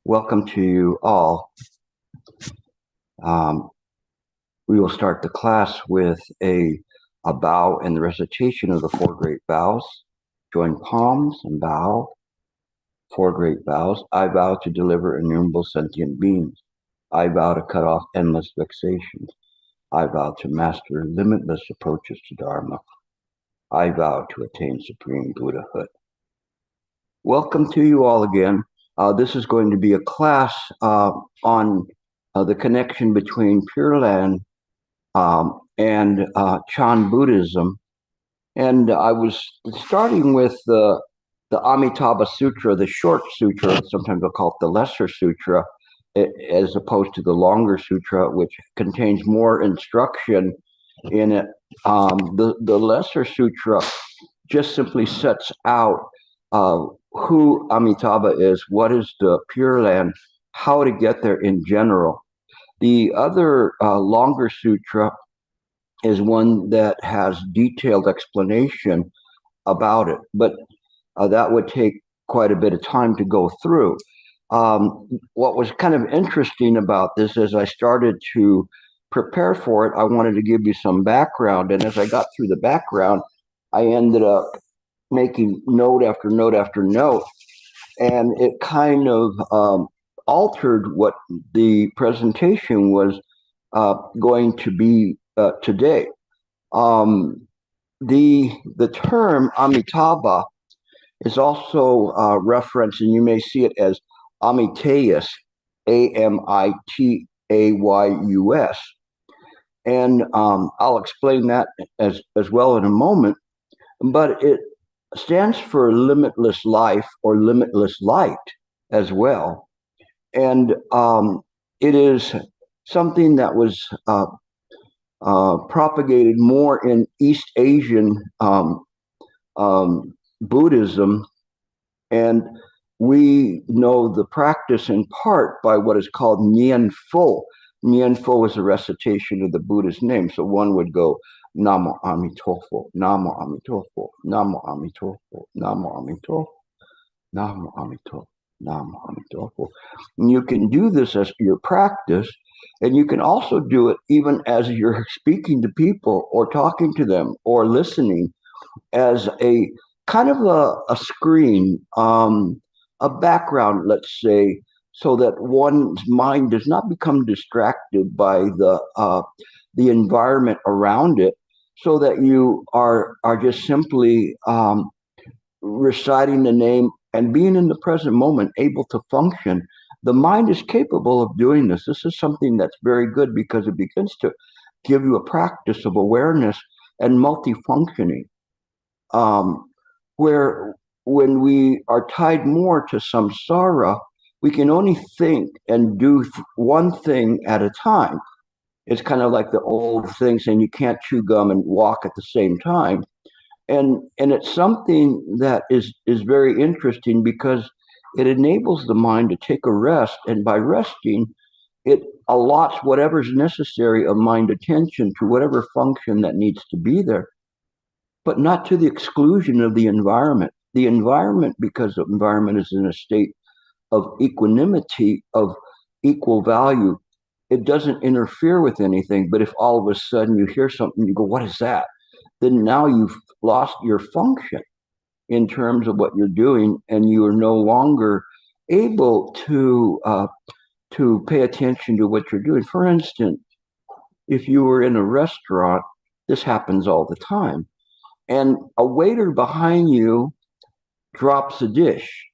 Welcome to you all. We will start the class with a bow and the recitation of the four great vows. Join palms and bow. Four great vows. I vow to deliver innumerable sentient beings. I vow to cut off endless vexations. I vow to master limitless approaches to Dharma. I vow to attain supreme Buddhahood. Welcome to you all again. This is going to be a class on the connection between Pure Land and Chan Buddhism. And I was starting with the Amitabha Sutra, the short sutra, sometimes they'll call it the lesser sutra, as opposed to the longer sutra, which contains more instruction in it. The lesser sutra just simply sets out who Amitabha is, what is the Pure Land, how to get there in general. The other longer sutra is one that has detailed explanation about it, but that would take quite a bit of time to go through. What was kind of interesting about this, as I started to prepare for it, I wanted to give you some background, and as I got through the background, I ended up making note after note after note, and it kind of altered what the presentation was going to be today. The term Amitabha is also referenced, and you may see it as Amitayus, Amitayus, and I'll explain that as well in a moment. But it stands for limitless life or limitless light as well. And it is something that was propagated more in East Asian Buddhism. And we know the practice in part by what is called Nien Pho. Nien Pho is a recitation of the Buddha's name. So one would go, Namo Amitofo, Namo Amitofo, Namo Amitofo, Namo Amitofo, Namo Amitofo, Namo Amitofo. And you can do this as your practice, and you can also do it even as you're speaking to people or talking to them or listening as a kind of a screen, a background, let's say, so that one's mind does not become distracted by the environment around it, so that you are just simply reciting the name and being in the present moment, able to function. The mind is capable of doing this. This is something that's very good because it begins to give you a practice of awareness and multifunctioning, where when we are tied more to samsara, we can only think and do one thing at a time. It's kind of like the old thing saying you can't chew gum and walk at the same time. And it's something that is very interesting because it enables the mind to take a rest. And by resting, it allots whatever's necessary of mind attention to whatever function that needs to be there, but not to the exclusion of the environment. The environment, because the environment is in a state of equanimity, of equal value, it doesn't interfere with anything. But if all of a sudden you hear something, you go, what is that? Then now you've lost your function in terms of what you're doing, and you are no longer able to pay attention to what you're doing. For instance, if you were in a restaurant, this happens all the time, and a waiter behind you drops a dish,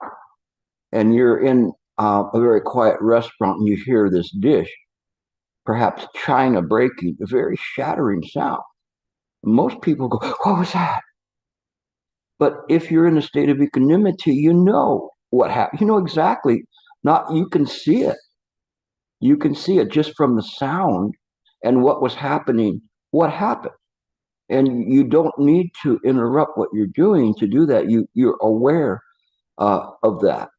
and you're in a very quiet restaurant, and you hear this dish, perhaps china breaking, a very shattering sound. Most people go, what was that? But if you're in a state of equanimity, you know what happened. You know exactly. You can see it. You can see it just from the sound and what was happening, what happened. And you don't need to interrupt what you're doing to do that. You're aware of that.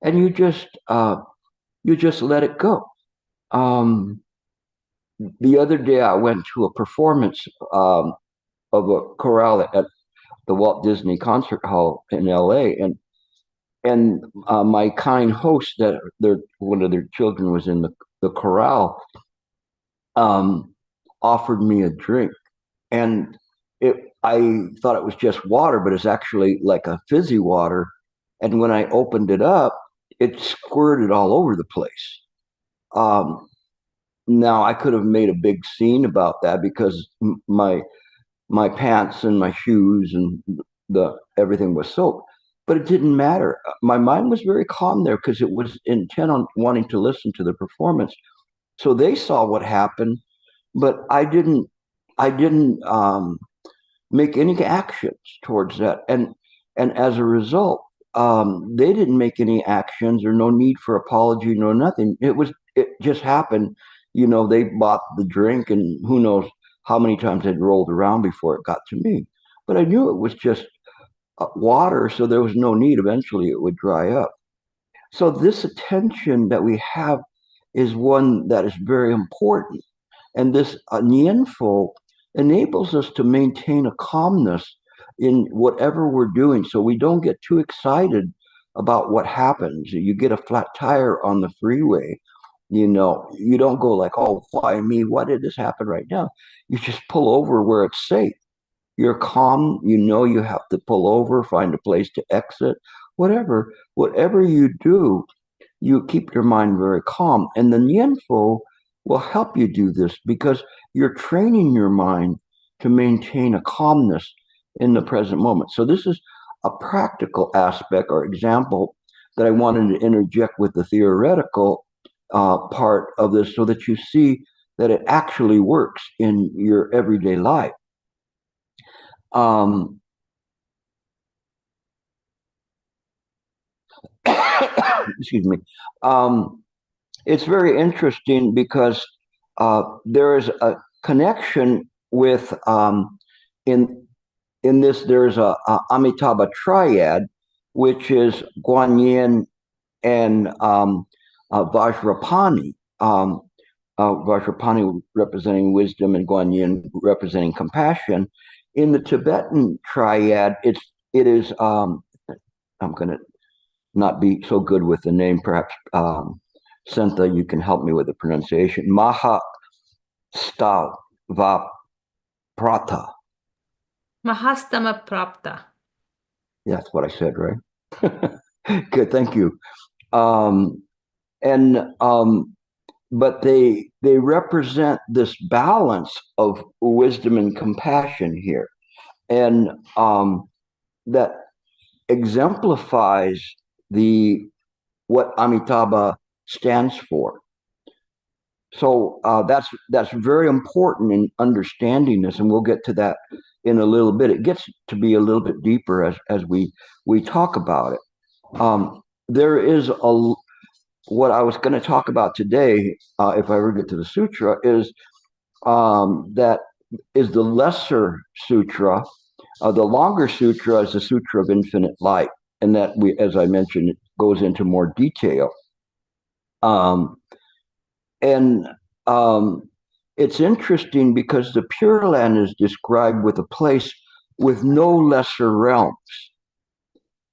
And you just let it go. The other day I went to a performance of a chorale at the Walt Disney Concert Hall in LA, and and my kind host, that one of their children was in the corral, um, offered me a drink, and I thought it was just water, but it's actually like a fizzy water. And when I opened it up, it squirted all over the place. Um, Now I could have made a big scene about that because my pants and my shoes and the everything was soaked, but it didn't matter. My mind was very calm there because it was intent on wanting to listen to the performance. So they saw what happened, but I didn't make any actions towards that, and as a result, they didn't make any actions or no need for apology, no nothing. It just happened. They bought the drink, and who knows how many times it rolled around before it got to me. But I knew it was just water, so there was no need. Eventually, it would dry up. So this attention that we have is one that is very important. And this Nianfo enables us to maintain a calmness in whatever we're doing so we don't get too excited about what happens. You get a flat tire on the freeway, you don't go like, oh, why me? Why did this happen right now? You just pull over where it's safe. You're calm, you have to pull over, find a place to exit, whatever you do, you keep your mind very calm. And the Nianfo will help you do this because you're training your mind to maintain a calmness in the present moment. So this is a practical aspect or example that I wanted to interject with the theoretical part of this so that you see that it actually works in your everyday life. Um, excuse me. It's very interesting because there is a connection with in this there's a Amitabha triad, which is Guanyin and Vajrapani. Vajrapani representing wisdom and Guanyin representing compassion. In the Tibetan triad, it is I'm going to not be so good with the name. Perhaps Sentha, you can help me with the pronunciation. Maha Stava Prata. Mahastama Prapta. That's what I said, right? Good, thank you. And but they represent this balance of wisdom and compassion here, and that exemplifies the what Amitabha stands for. So that's very important in understanding this, and we'll get to that in a little bit. It gets to be a little bit deeper as we talk about it. There is what I was going to talk about today, if I ever get to the sutra, is that is the lesser sutra. The longer sutra is the Sutra of Infinite Light, and that as I mentioned, it goes into more detail. And it's interesting because the Pure Land is described with a place with no lesser realms.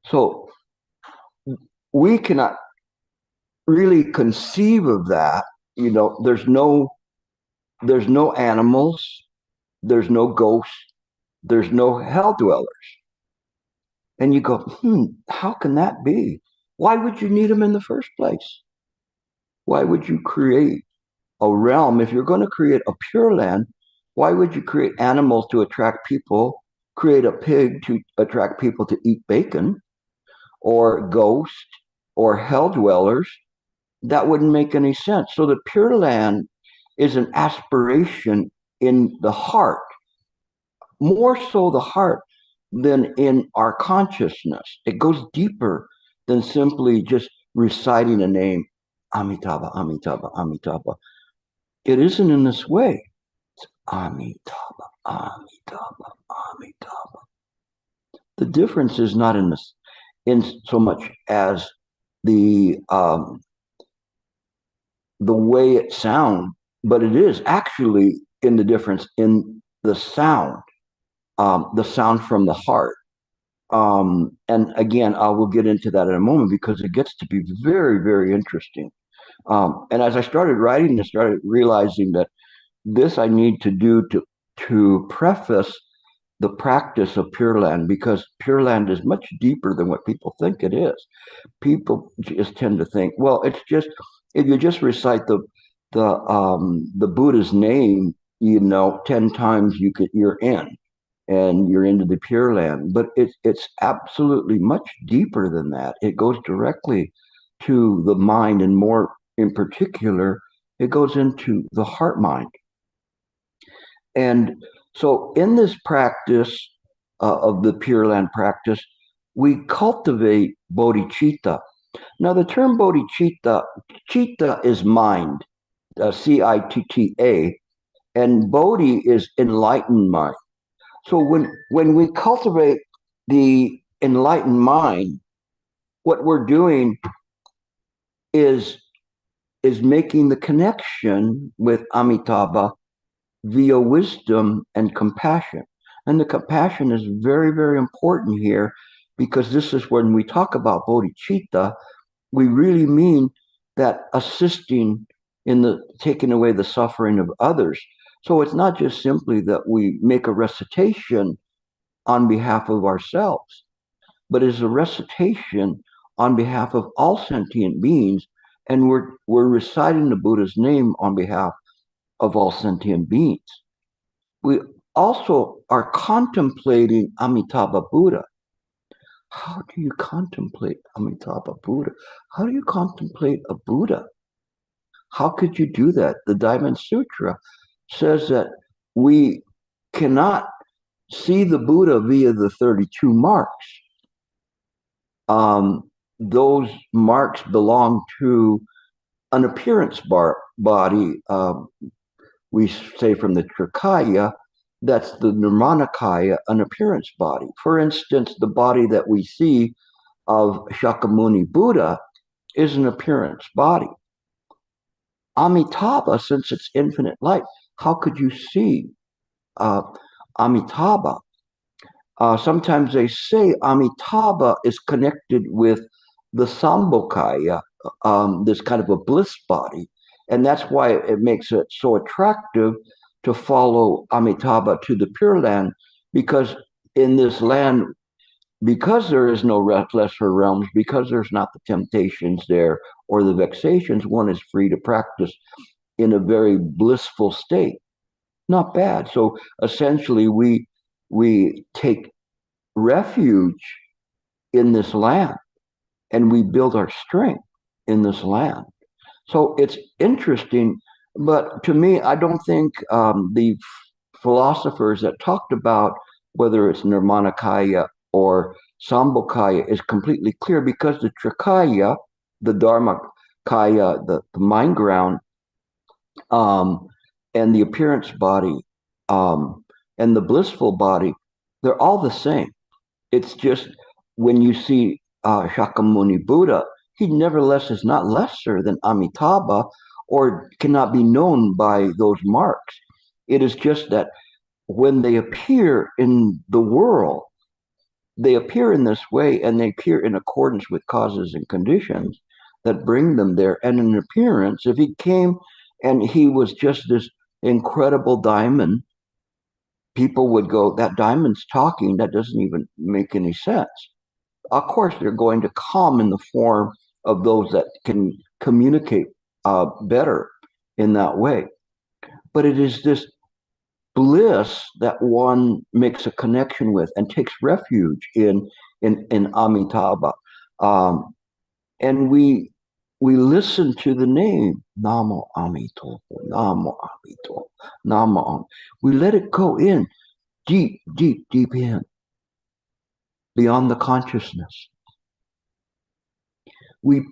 So we cannot really conceive of that. There's no animals, there's no ghosts, there's no hell dwellers. And you go, how can that be? Why would you need them in the first place? Why would you create a realm? If you're going to create a Pure Land, why would you create animals to attract people, create a pig to attract people to eat bacon, or ghosts, or hell dwellers? That wouldn't make any sense. So the Pure Land is an aspiration in the heart, more so the heart than in our consciousness. It goes deeper than simply just reciting a name, Amitabha, Amitabha, Amitabha. It isn't in this way. It's Amitabha, Amitabha, Amitabha. The difference is not in this, in so much as the way it sounds, but it is actually in the difference in the sound from the heart. And again, I will get into that in a moment because it gets to be very, very interesting. And as I started writing, I started realizing that this I need to do to preface the practice of Pure Land, because Pure Land is much deeper than what people think it is. People just tend to think, well, it's just if you just recite the Buddha's name, 10 times you're in, and you're into the Pure Land. But it's absolutely much deeper than that. It goes directly to the mind, and more in particular, it goes into the heart mind. And so, in this practice of the Pure Land practice, we cultivate bodhicitta. Now, the term bodhicitta, chitta is mind, Citta, and bodhi is enlightened mind. So when we cultivate the enlightened mind, what we're doing is making the connection with Amitabha via wisdom and compassion. And the compassion is very, very important here, because this is when we talk about bodhicitta, we really mean that assisting in the taking away the suffering of others. So it's not just simply that we make a recitation on behalf of ourselves, but it's a recitation on behalf of all sentient beings, and we're reciting the Buddha's name on behalf of all sentient beings. We also are contemplating Amitabha Buddha. How do you contemplate Amitabha Buddha? How do you contemplate a Buddha? How could you do that? The Diamond Sutra says that we cannot see the Buddha via the 32 marks. Those marks belong to an appearance body. We say from the Trikaya, that's the Nirmanakaya, an appearance body. For instance, the body that we see of Shakyamuni Buddha is an appearance body. Amitabha, since it's infinite light, how could you see Amitabha? Sometimes they say Amitabha is connected with the Sambhogakaya, this kind of a bliss body. And that's why it makes it so attractive to follow Amitabha to the Pure Land, because in this land, because there is no lesser realms, because there's not the temptations there or the vexations, one is free to practice in a very blissful state. Not bad. So essentially, we take refuge in this land, and we build our strength in this land. So it's interesting, but to me, I don't think the philosophers that talked about whether it's Nirmanakaya or Sambhogakaya is completely clear, because the Trikaya, the Dharma Kaya, the mind ground, and the appearance body, and the blissful body, they're all the same. It's just when you see Shakyamuni Buddha, he nevertheless is not lesser than Amitabha, or cannot be known by those marks. It is just that when they appear in the world, they appear in this way, and they appear in accordance with causes and conditions that bring them there. And in appearance, if he came and he was just this incredible diamond, people would go, that diamond's talking, that doesn't even make any sense. Of course, they're going to come in the form of those that can communicate better in that way. But it is this bliss that one makes a connection with and takes refuge in Amitabha. And we listen to the name Namo Amito, Namo Amito, Namo. We let it go in deep, deep, deep in, beyond the consciousness. We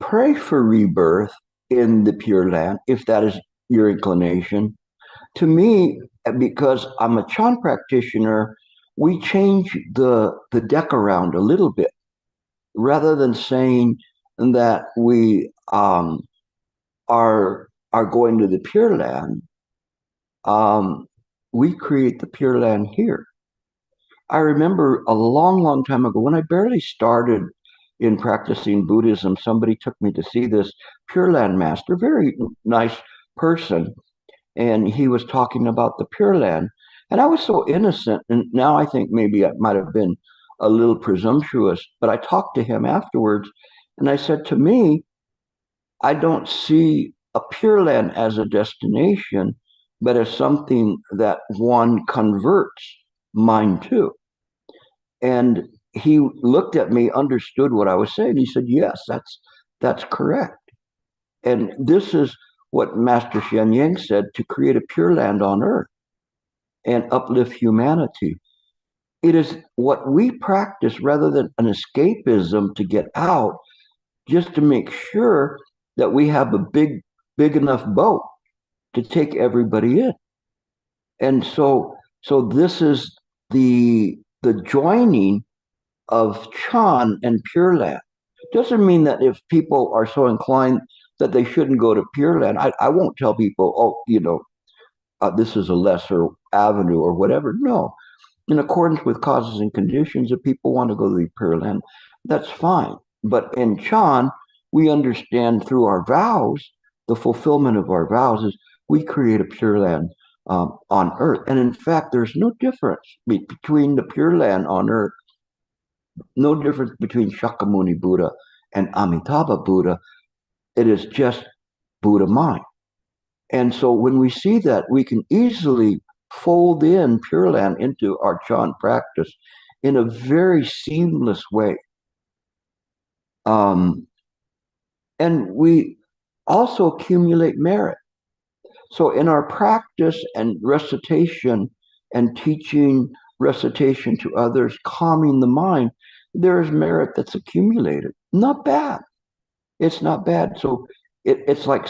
pray for rebirth in the Pure Land, if that is your inclination. To me, because I'm a Chan practitioner, we change the deck around a little bit. Rather than saying that we are going to the Pure Land, we create the Pure Land here. I remember a long, long time ago when I barely started in practicing Buddhism, somebody took me to see this Pure Land master, very nice person, and he was talking about the Pure Land. And I was so innocent, and now I think maybe I might have been a little presumptuous, but I talked to him afterwards, and I said, to me, I don't see a Pure Land as a destination, but as something that one converts mind to. And he looked at me, understood what I was saying. He said, "Yes, that's correct." And this is what Master Sheng said: to create a pure land on earth and uplift humanity. It is what we practice rather than an escapism to get out, just to make sure that we have a big enough boat to take everybody in. And so this is the joining of Chan and Pure Land. Doesn't mean that if people are so inclined that they shouldn't go to Pure Land. I won't tell people, oh, this is a lesser avenue or whatever. No, in accordance with causes and conditions, if people want to go to the Pure Land, that's fine. But in Chan, we understand through our vows, the fulfillment of our vows is we create a Pure Land on earth. And in fact, there's no difference between the Pure Land on earth, no difference between Shakyamuni Buddha and Amitabha Buddha. It is just Buddha mind. And so when we see that, we can easily fold in Pure Land into our Chan practice in a very seamless way. And we also accumulate merit. So in our practice and recitation and teaching recitation to others, calming the mind, there is merit that's accumulated. Not bad. It's not bad. So it's like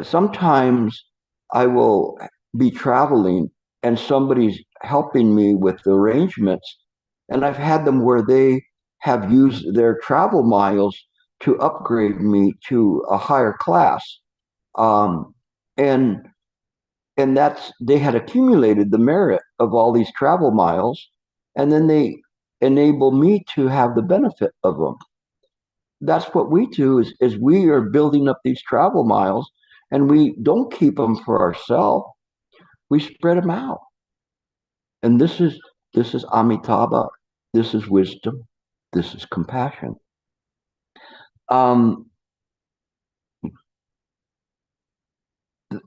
sometimes I will be traveling and somebody's helping me with the arrangements, and I've had them where they have used their travel miles to upgrade me to a higher class. Um, and and that's they had accumulated the merit of all these travel miles, and then they enable me to have the benefit of them. That's what we do is we are building up these travel miles, and we don't keep them for ourselves. We spread them out. And this is Amitabha. This is wisdom. This is compassion. Um,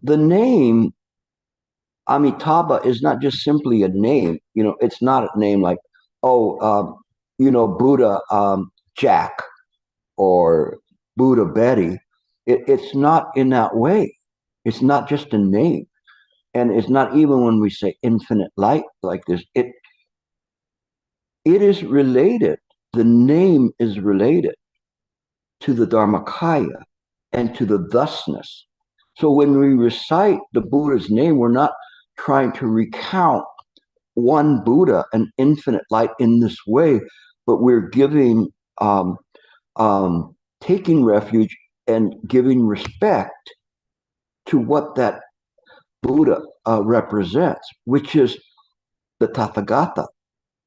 the name Amitabha is not just simply a name. It's not a name like, oh, Buddha Jack or Buddha Betty. It's not in that way. It's not just a name. And it's not even when we say infinite light like this. It is related. The name is related to the Dharmakaya and to the thusness. So when we recite the Buddha's name, we're not trying to recount one Buddha, an infinite light in this way, but we're giving, taking refuge and giving respect to what that Buddha represents, which is the Tathagata,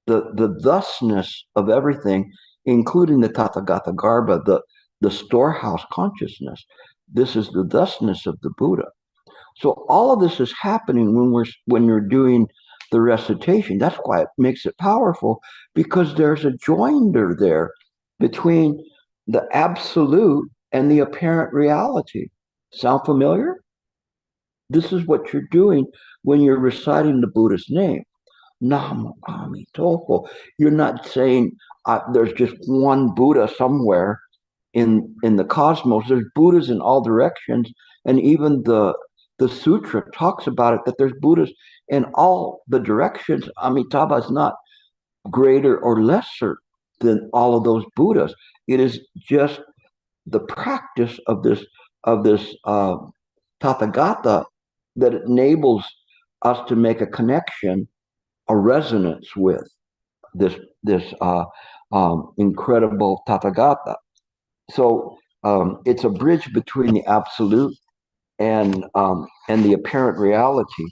the thusness of everything, including the Tathagata Garbha, the storehouse consciousness. This is the thusness of the Buddha. So all of this is happening when you're doing the recitation. That's why it makes it powerful, because there's a joinder there between the absolute and the apparent reality. Sound familiar? This is what you're doing when you're reciting the Buddha's name. Nam Amitabha. You're not saying there's just one Buddha somewhere in the cosmos. There's Buddhas in all directions, and even the sutra talks about it, that there's Buddhas in all the directions. Amitabha is not greater or lesser than all of those Buddhas. It is just the practice of this Tathagata that enables us to make a connection, a resonance with this incredible Tathagata. So it's a bridge between the absolute and the apparent reality.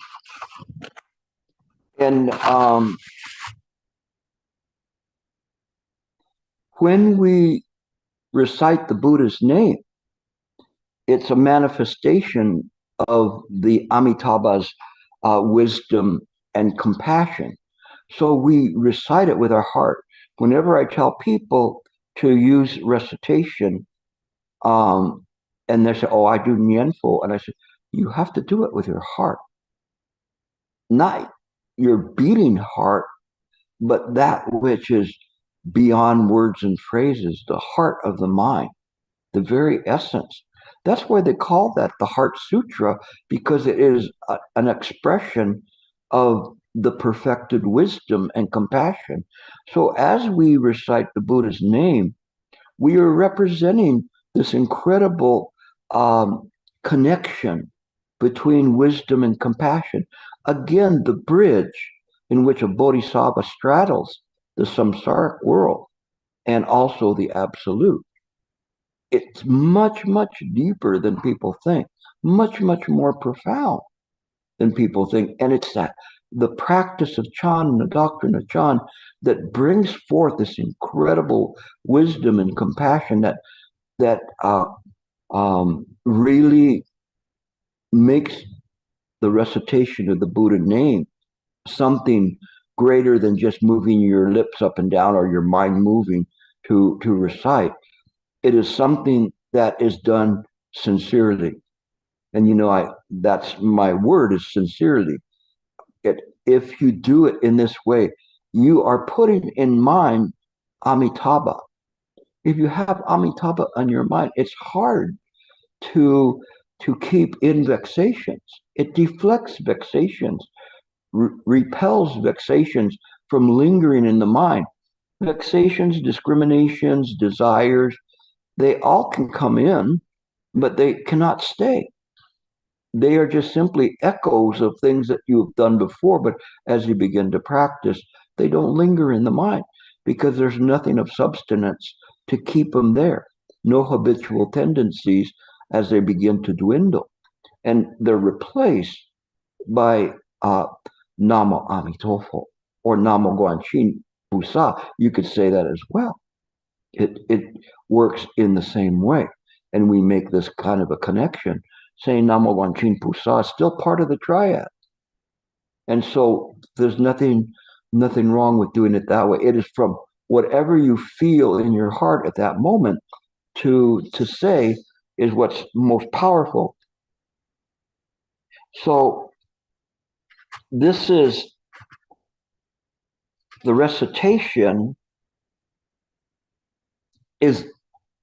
And when we recite the Buddha's name, it's a manifestation of the Amitabha's wisdom and compassion. So we recite it with our heart. Whenever I tell people to use recitation, um, and they say, "Oh, I do Nianfo," and I say, "You have to do it with your heart, not your beating heart, but that which is beyond words and phrases, the heart of the mind, the very essence." That's why they call that the Heart Sutra, because it is an expression of the perfected wisdom and compassion. So as we recite the Buddha's name, we are representing this incredible connection between wisdom and compassion. Again, the bridge in which a bodhisattva straddles the samsaric world and also the absolute. It's much, much deeper than people think, much, much more profound than people think. And it's that the practice of Chan and the doctrine of Chan that brings forth this incredible wisdom and compassion that really makes the recitation of the Buddha name something greater than just moving your lips up and down or your mind moving to recite. It is something that is done sincerely. And that's my word is sincerely. If you do it in this way, you are putting in mind Amitabha. If you have Amitabha on your mind, it's hard to to keep in vexations. It deflects vexations, repels vexations from lingering in the mind. Vexations, discriminations, desires, they all can come in, but they cannot stay. They are just simply echoes of things that you've done before, but as you begin to practice, they don't linger in the mind because there's nothing of substance to keep them there. No habitual tendencies as they begin to dwindle. And they're replaced by Namo Amitofo or Namo Guanxin Busa. You could say that as well. It works in the same way. And we make this kind of a connection, saying Namo Guanxin Busa is still part of the triad. And so there's nothing wrong with doing it that way. It is from whatever you feel in your heart at that moment to say is what's most powerful. So this is the recitation is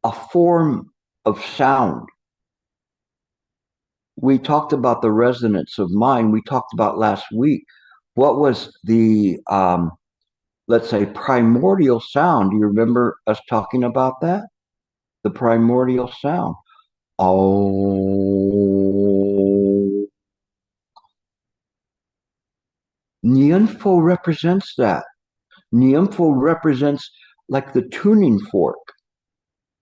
a form of sound. We talked about the resonance of mind. We talked about last week. What was the, let's say, primordial sound? Do you remember us talking about that? The primordial sound. Oh. Nianfo represents that. Nianfo represents like the tuning fork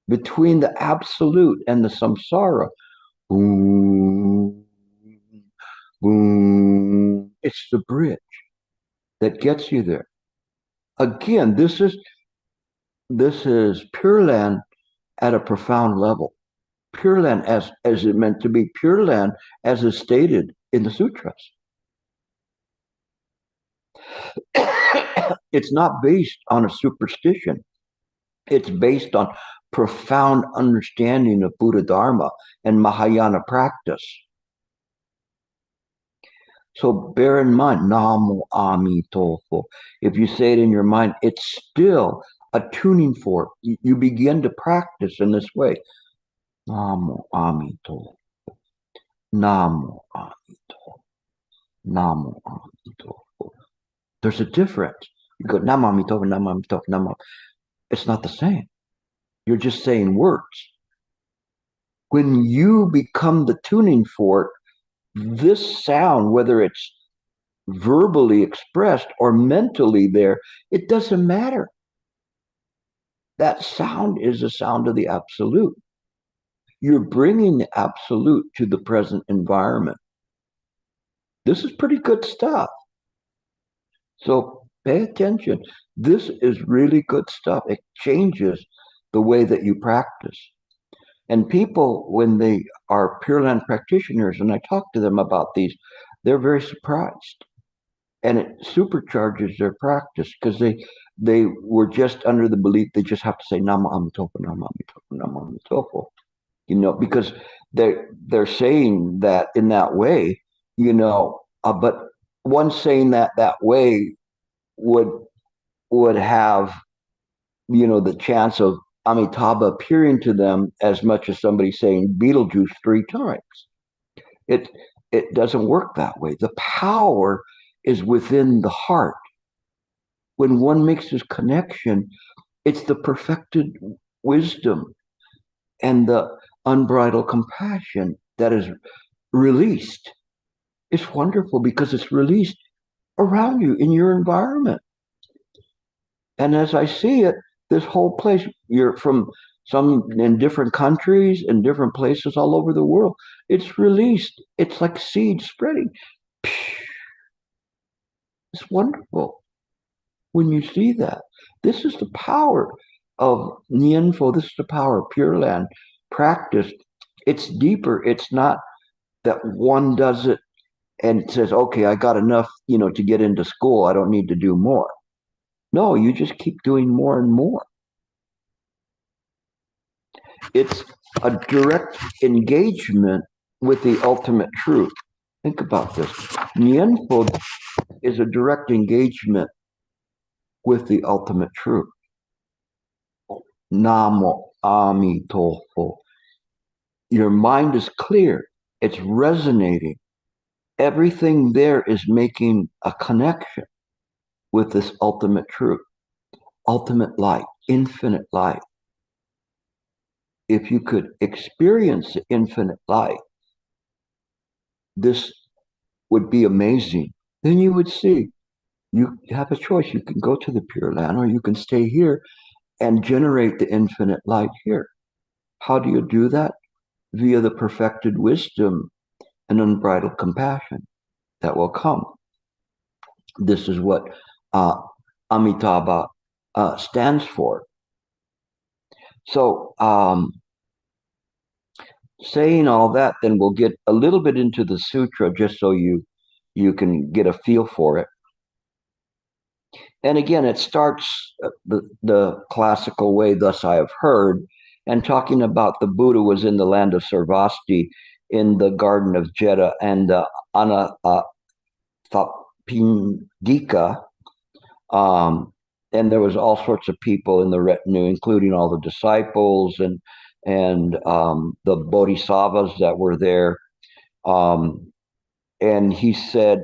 between the absolute and the samsara. Boom, boom. It's the bridge that gets you there. Again, this is Pure Land at a profound level. Pure Land as it meant to be, Pure Land as is stated in the sutras. It's not based on a superstition. It's based on profound understanding of Buddha Dharma and Mahayana practice. So bear in mind, Namo Amitofo. If you say it in your mind, it's still a tuning fork. You begin to practice in this way. Namo Amitofo. Namo Amitofo. Namo Amitofo. There's a difference. You go Namo Amitofo, Namo Amitofo, Namo. It's not the same. You're just saying words. When you become the tuning fork, this sound, whether it's verbally expressed or mentally there, it doesn't matter. That sound is the sound of the absolute. You're bringing the absolute to the present environment. This is pretty good stuff. So pay attention. This is really good stuff. It changes the way that you practice. And people, when they are Pure Land practitioners, and I talk to them about these, they're very surprised. And it supercharges their practice because they were just under the belief they just have to say Nama Amitopo, Nama Amitopo, Nama Amitopo, because they're saying that in that way, but one saying that way would have the chance of Amitabha appearing to them as much as somebody saying Beetlejuice 3 times. It doesn't work that way. The power is within the heart. When one makes this connection, it's the perfected wisdom and the unbridled compassion that is released. It's wonderful because it's released around you in your environment. And as I see it, this whole place, you're from some in different countries and different places all over the world. It's released. It's like seeds spreading. It's wonderful when you see that. This is the power of Nianfo. This is the power of Pure Land practice. It's deeper. It's not that one does it and says, okay, I got enough, to get into school. I don't need to do more. No, you just keep doing more and more. It's a direct engagement with the ultimate truth. Think about this. Nianfo is a direct engagement with the ultimate truth. Namo Amitofo. Your mind is clear. It's resonating. Everything there is making a connection with this ultimate truth, ultimate light, infinite light. If you could experience the infinite light, this would be amazing. Then you would see you have a choice. You can go to the Pure Land or you can stay here and generate the infinite light here. How do you do that? Via the perfected wisdom and unbridled compassion that will come. This is what Amitabha stands for. So, saying all that, then we'll get a little bit into the sutra just so you can get a feel for it. And again, it starts the classical way, thus I have heard, and talking about the Buddha was in the land of Sarvasti in the Garden of Jeddah and Anathapindika. And there was all sorts of people in the retinue, including all the disciples and the bodhisattvas that were there. And he said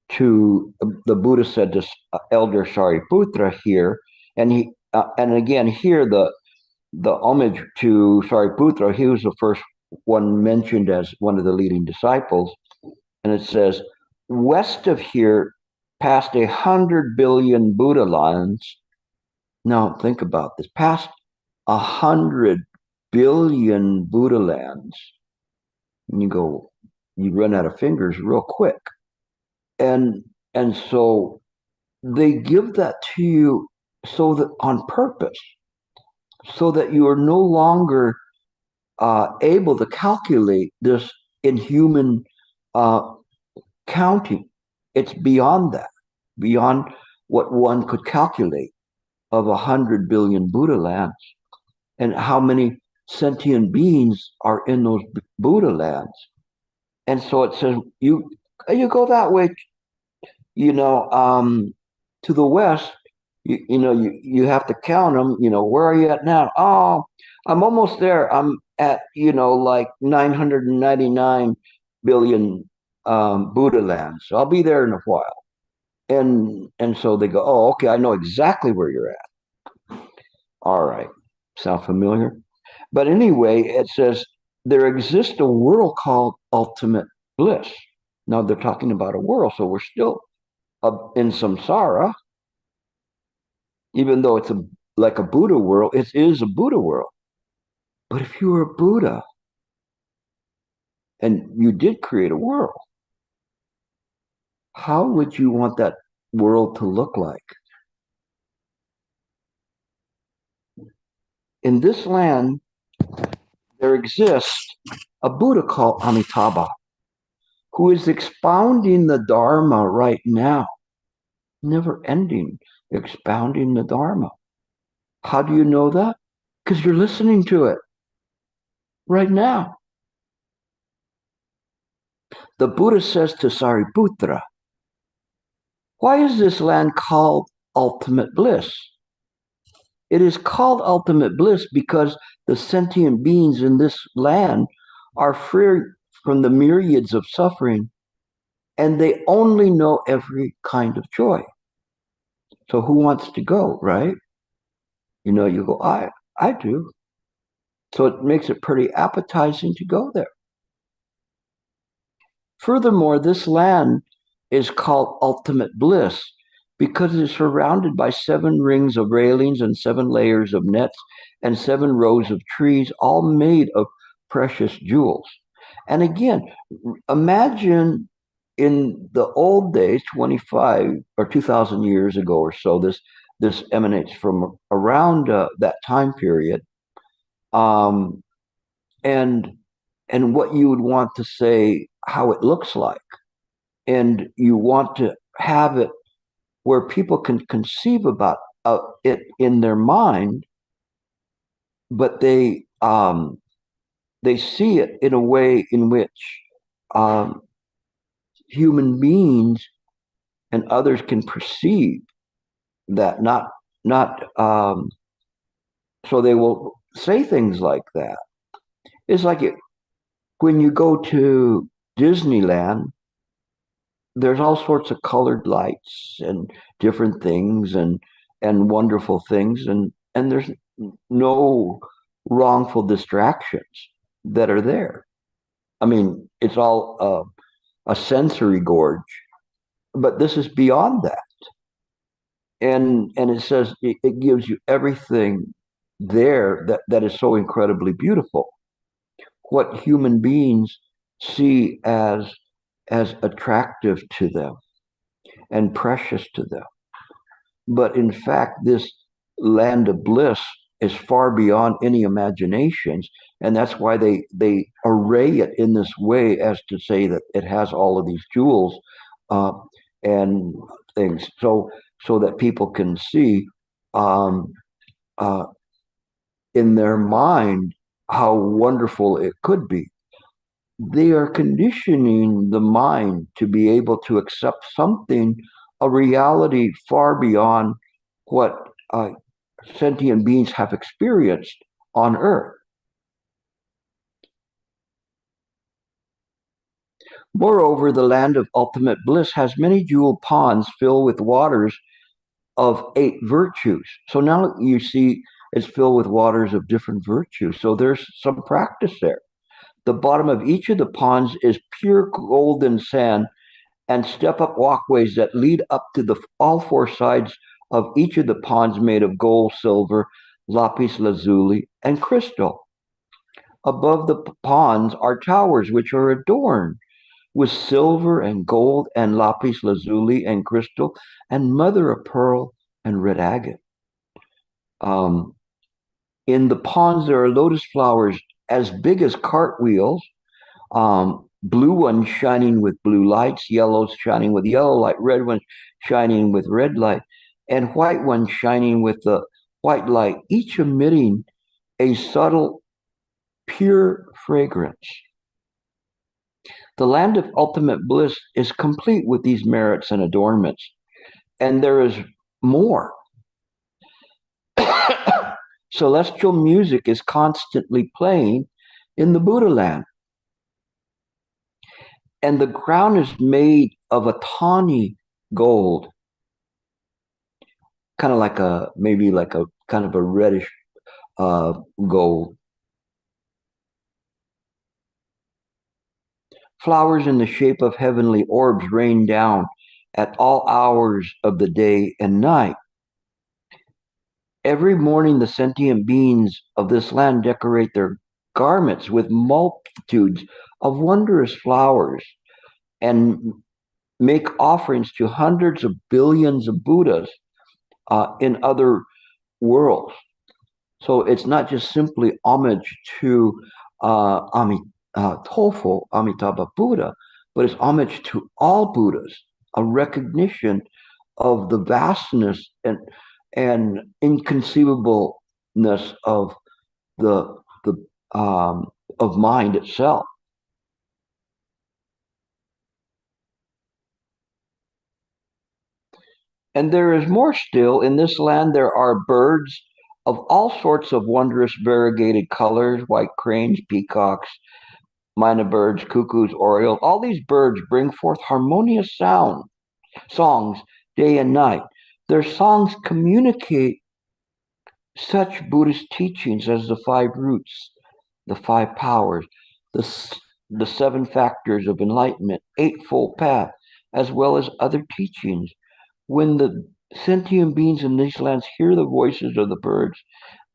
the Buddha said to Elder Shariputra here, and again here the homage to Shariputra. He was the first one mentioned as one of the leading disciples, and it says west of here, past 100 billion Buddha lands. Now think about this: past 100 billion Buddha lands. And you run out of fingers real quick. And so they give that to you so that on purpose, so that you are no longer able to calculate this in human counting. It's beyond that, beyond what one could calculate of 100 billion Buddha lands, and how many sentient beings are in those Buddha lands. And so it says you go that way, to the west. You have to count them. Where are you at now? Oh, I'm almost there. I'm at like 999 billion Buddha lands. So I'll be there in a while. And so they go, oh, okay, I know exactly where you're at. All right, sound familiar? But anyway, it says there exists a world called ultimate bliss. Now they're talking about a world, so we're still in samsara, even though it's like a Buddha world. It is a Buddha world. But if you were a Buddha and you did create a world, how would you want that world to look like. In this land, there exists a Buddha called Amitabha, who is expounding the Dharma right now, never ending, expounding the Dharma. How do you know that? Because you're listening to it right now. The Buddha says to Sariputra, why is this land called ultimate bliss? It is called ultimate bliss because the sentient beings in this land are free from the myriads of suffering, and they only know every kind of joy. So who wants to go, right? You know, you go, I do. So it makes it pretty appetizing to go there. Furthermore, this land is called ultimate bliss because it is surrounded by 7 rings of railings and 7 layers of nets and 7 rows of trees, all made of precious jewels. And again, imagine in the old days, 25 or 2,000 years ago or so, this emanates from around that time period. Um, and what you would want to say how it looks like. And you want to have it where people can conceive about it in their mind, but they see it in a way in which human beings and others can perceive that, not so they will say things like that. It's like when you go to Disneyland, there's all sorts of colored lights and different things and wonderful things, and there's no wrongful distractions that are there. I mean, it's all a sensory gorge, but this is beyond that. And it says it gives you everything there that is so incredibly beautiful. What human beings see as attractive to them and precious to them. But in fact, this land of bliss is far beyond any imaginations. And that's why they array it in this way, as to say that it has all of these jewels and things, so that people can see um, uh, in their mind how wonderful it could be. They are conditioning the mind to be able to accept something, a reality far beyond what sentient beings have experienced on Earth. Moreover, the land of ultimate bliss has many jeweled ponds filled with waters of 8 virtues. So now you see it's filled with waters of different virtues. So there's some practice there. The bottom of each of the ponds is pure golden sand, and step-up walkways that lead up to all 4 sides of each of the ponds made of gold, silver, lapis lazuli, and crystal. Above the ponds are towers which are adorned with silver and gold and lapis lazuli and crystal and mother of pearl and red agate. In the ponds there are lotus flowers as big as cartwheels, blue ones shining with blue lights, yellows shining with yellow light, red ones shining with red light, and white ones shining with the white light, each emitting a subtle, pure fragrance. The land of ultimate bliss is complete with these merits and adornments, and there is more. Celestial music is constantly playing in the Buddha land. And the ground is made of a tawny gold, kind of like maybe like a kind of a reddish gold. Flowers in the shape of heavenly orbs rain down at all hours of the day and night. Every morning, the sentient beings of this land decorate their garments with multitudes of wondrous flowers and make offerings to hundreds of billions of Buddhas in other worlds. So it's not just simply homage to Amitabha Buddha, but it's homage to all Buddhas, a recognition of the vastness and inconceivableness of the of mind itself. And there is more still. In this land, there are birds of all sorts of wondrous variegated colors: white cranes, peacocks, mynah birds, cuckoos, orioles. All these birds bring forth harmonious songs day and night. Their songs communicate such Buddhist teachings as the five roots, the five powers, the seven factors of enlightenment, eightfold path, as well as other teachings. When the sentient beings in these lands hear the voices of the birds,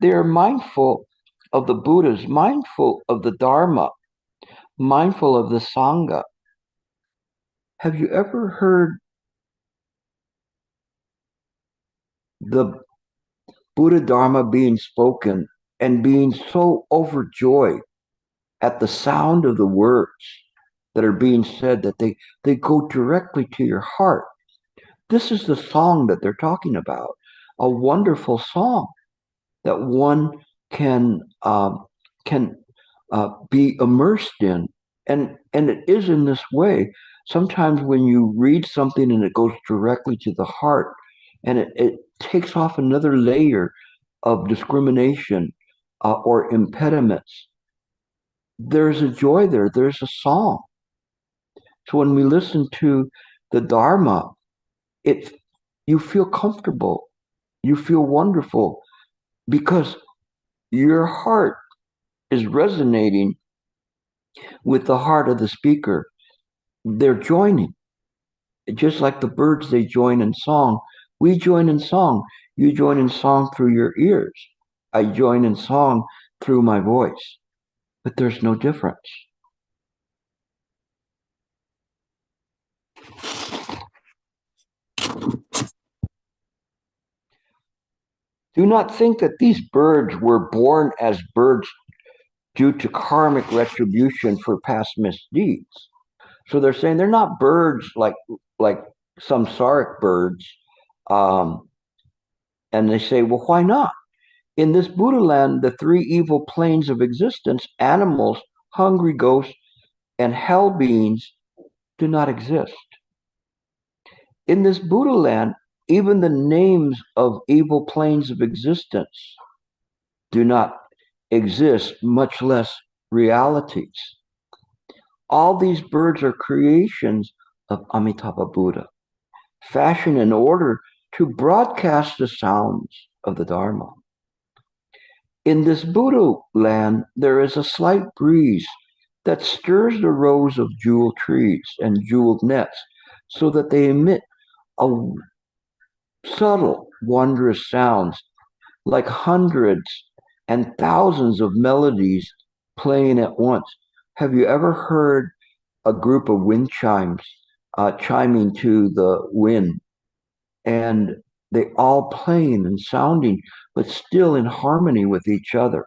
they are mindful of the Buddhas, mindful of the Dharma, mindful of the Sangha. Have you ever heard the Buddha Dharma being spoken and being so overjoyed at the sound of the words that are being said that they go directly to your heart? This is the song that they're talking about, a wonderful song that one can be immersed in, and it is in this way. Sometimes when you read something and it goes directly to the heart, and it takes off another layer of discrimination or impediments, there's a joy there. There's a song. So when we listen to the Dharma, it you feel comfortable, you feel wonderful because your heart is resonating with the heart of the speaker. They're joining, just like the birds, they join in song. We join in song. You join in song through your ears. I join in song through my voice, but there's no difference. Do not think that these birds were born as birds due to karmic retribution for past misdeeds. So they're saying they're not birds like samsaric birds. Um, and they say, well, why not? In this Buddha land, the three evil planes of existence, animals, hungry ghosts, and hell beings, do not exist. In this Buddha land, even the names of evil planes of existence do not exist, much less realities. All these birds are creations of Amitabha Buddha, fashioned in order to broadcast the sounds of the Dharma. In this Buddha land, there is a slight breeze that stirs the rows of jeweled trees and jeweled nets so that they emit a subtle, wondrous sounds like hundreds and thousands of melodies playing at once. Have you ever heard a group of wind chimes chiming to the wind? And they all playing and sounding, but still in harmony with each other.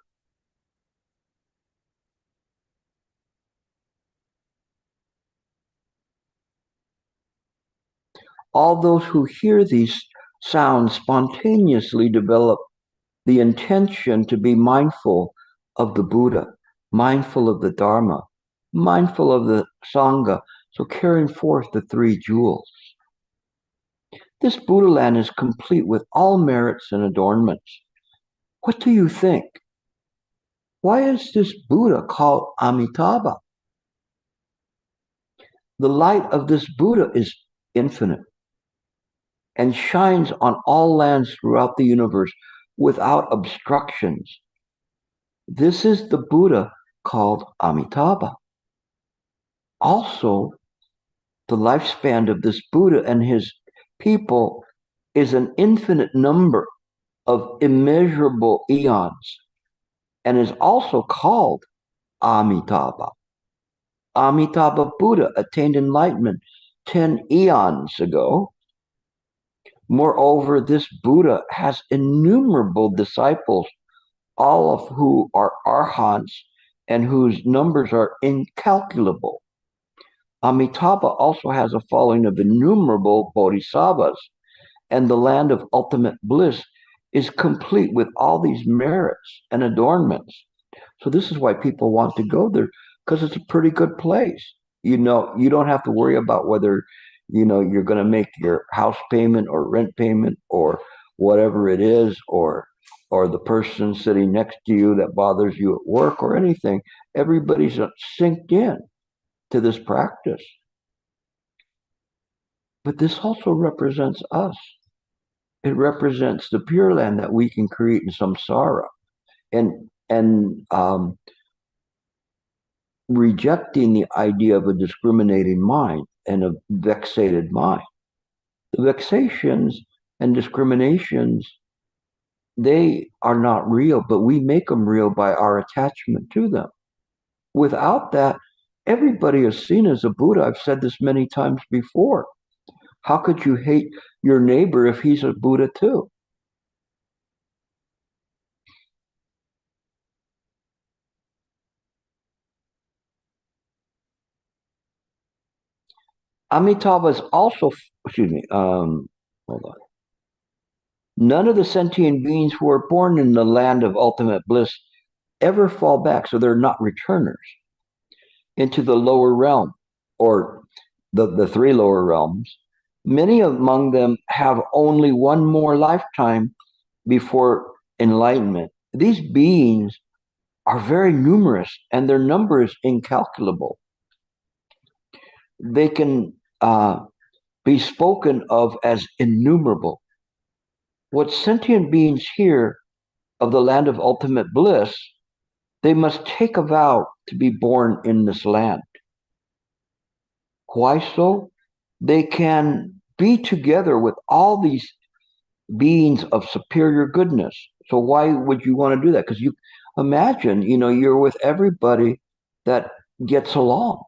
All those who hear these sounds spontaneously develop the intention to be mindful of the Buddha, mindful of the Dharma, mindful of the Sangha, so carrying forth the three jewels. This Buddha land is complete with all merits and adornments. What do you think? Why is this Buddha called Amitabha? The light of this Buddha is infinite and shines on all lands throughout the universe without obstructions. This is the Buddha called Amitabha. Also, the lifespan of this Buddha and his people is an infinite number of immeasurable eons and is also called Amitabha. Amitabha Buddha attained enlightenment 10 eons ago. Moreover, this Buddha has innumerable disciples, all of who are arhants and whose numbers are incalculable. Amitabha also has a following of innumerable bodhisattvas, and the land of ultimate bliss is complete with all these merits and adornments. So this is why people want to go there, because it's a pretty good place. You don't have to worry about whether, you're going to make your house payment or rent payment or whatever it is, or the person sitting next to you that bothers you at work or anything. Everybody's synced in to this practice. But this also represents us. It represents the Pure Land that we can create in samsara, and rejecting the idea of a discriminating mind and a vexated mind. The vexations and discriminations, they are not real, but we make them real by our attachment to them. Without that, everybody is seen as a Buddha. I've said this many times before. How could you hate your neighbor if he's a Buddha too? Amitabha is also, hold on. None of the sentient beings who are born in the land of ultimate bliss ever fall back, so they're not returners, into the lower realm or the three lower realms. Many among them have only one more lifetime before enlightenment. These beings are very numerous and their number is incalculable. They can be spoken of as innumerable. What sentient beings hear of the land of ultimate bliss, they must take a vow to be born in this land. Why so? They can be together with all these beings of superior goodness. So why would you want to do that? Because you imagine, you're with everybody that gets along.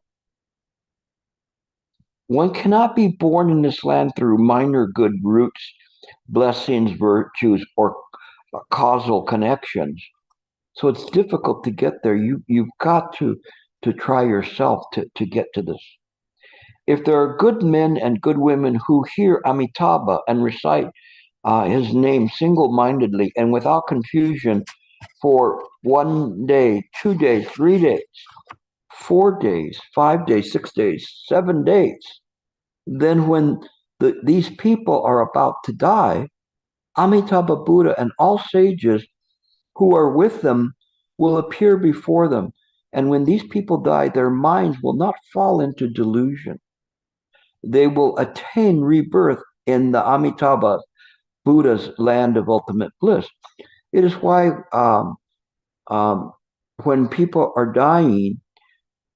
One cannot be born in this land through minor good roots, blessings, virtues, or causal connections. So it's difficult to get there. You've got to try yourself to get to this. If there are good men and good women who hear Amitabha and recite his name single-mindedly and without confusion for 1 day, 2 days, 3 days, 4 days, 5 days, 6 days, 7 days, then when these people are about to die, Amitabha Buddha and all sages who are with them will appear before them. And when these people die, their minds will not fall into delusion. They will attain rebirth in the Amitabha Buddha's land of ultimate bliss. It is why when people are dying,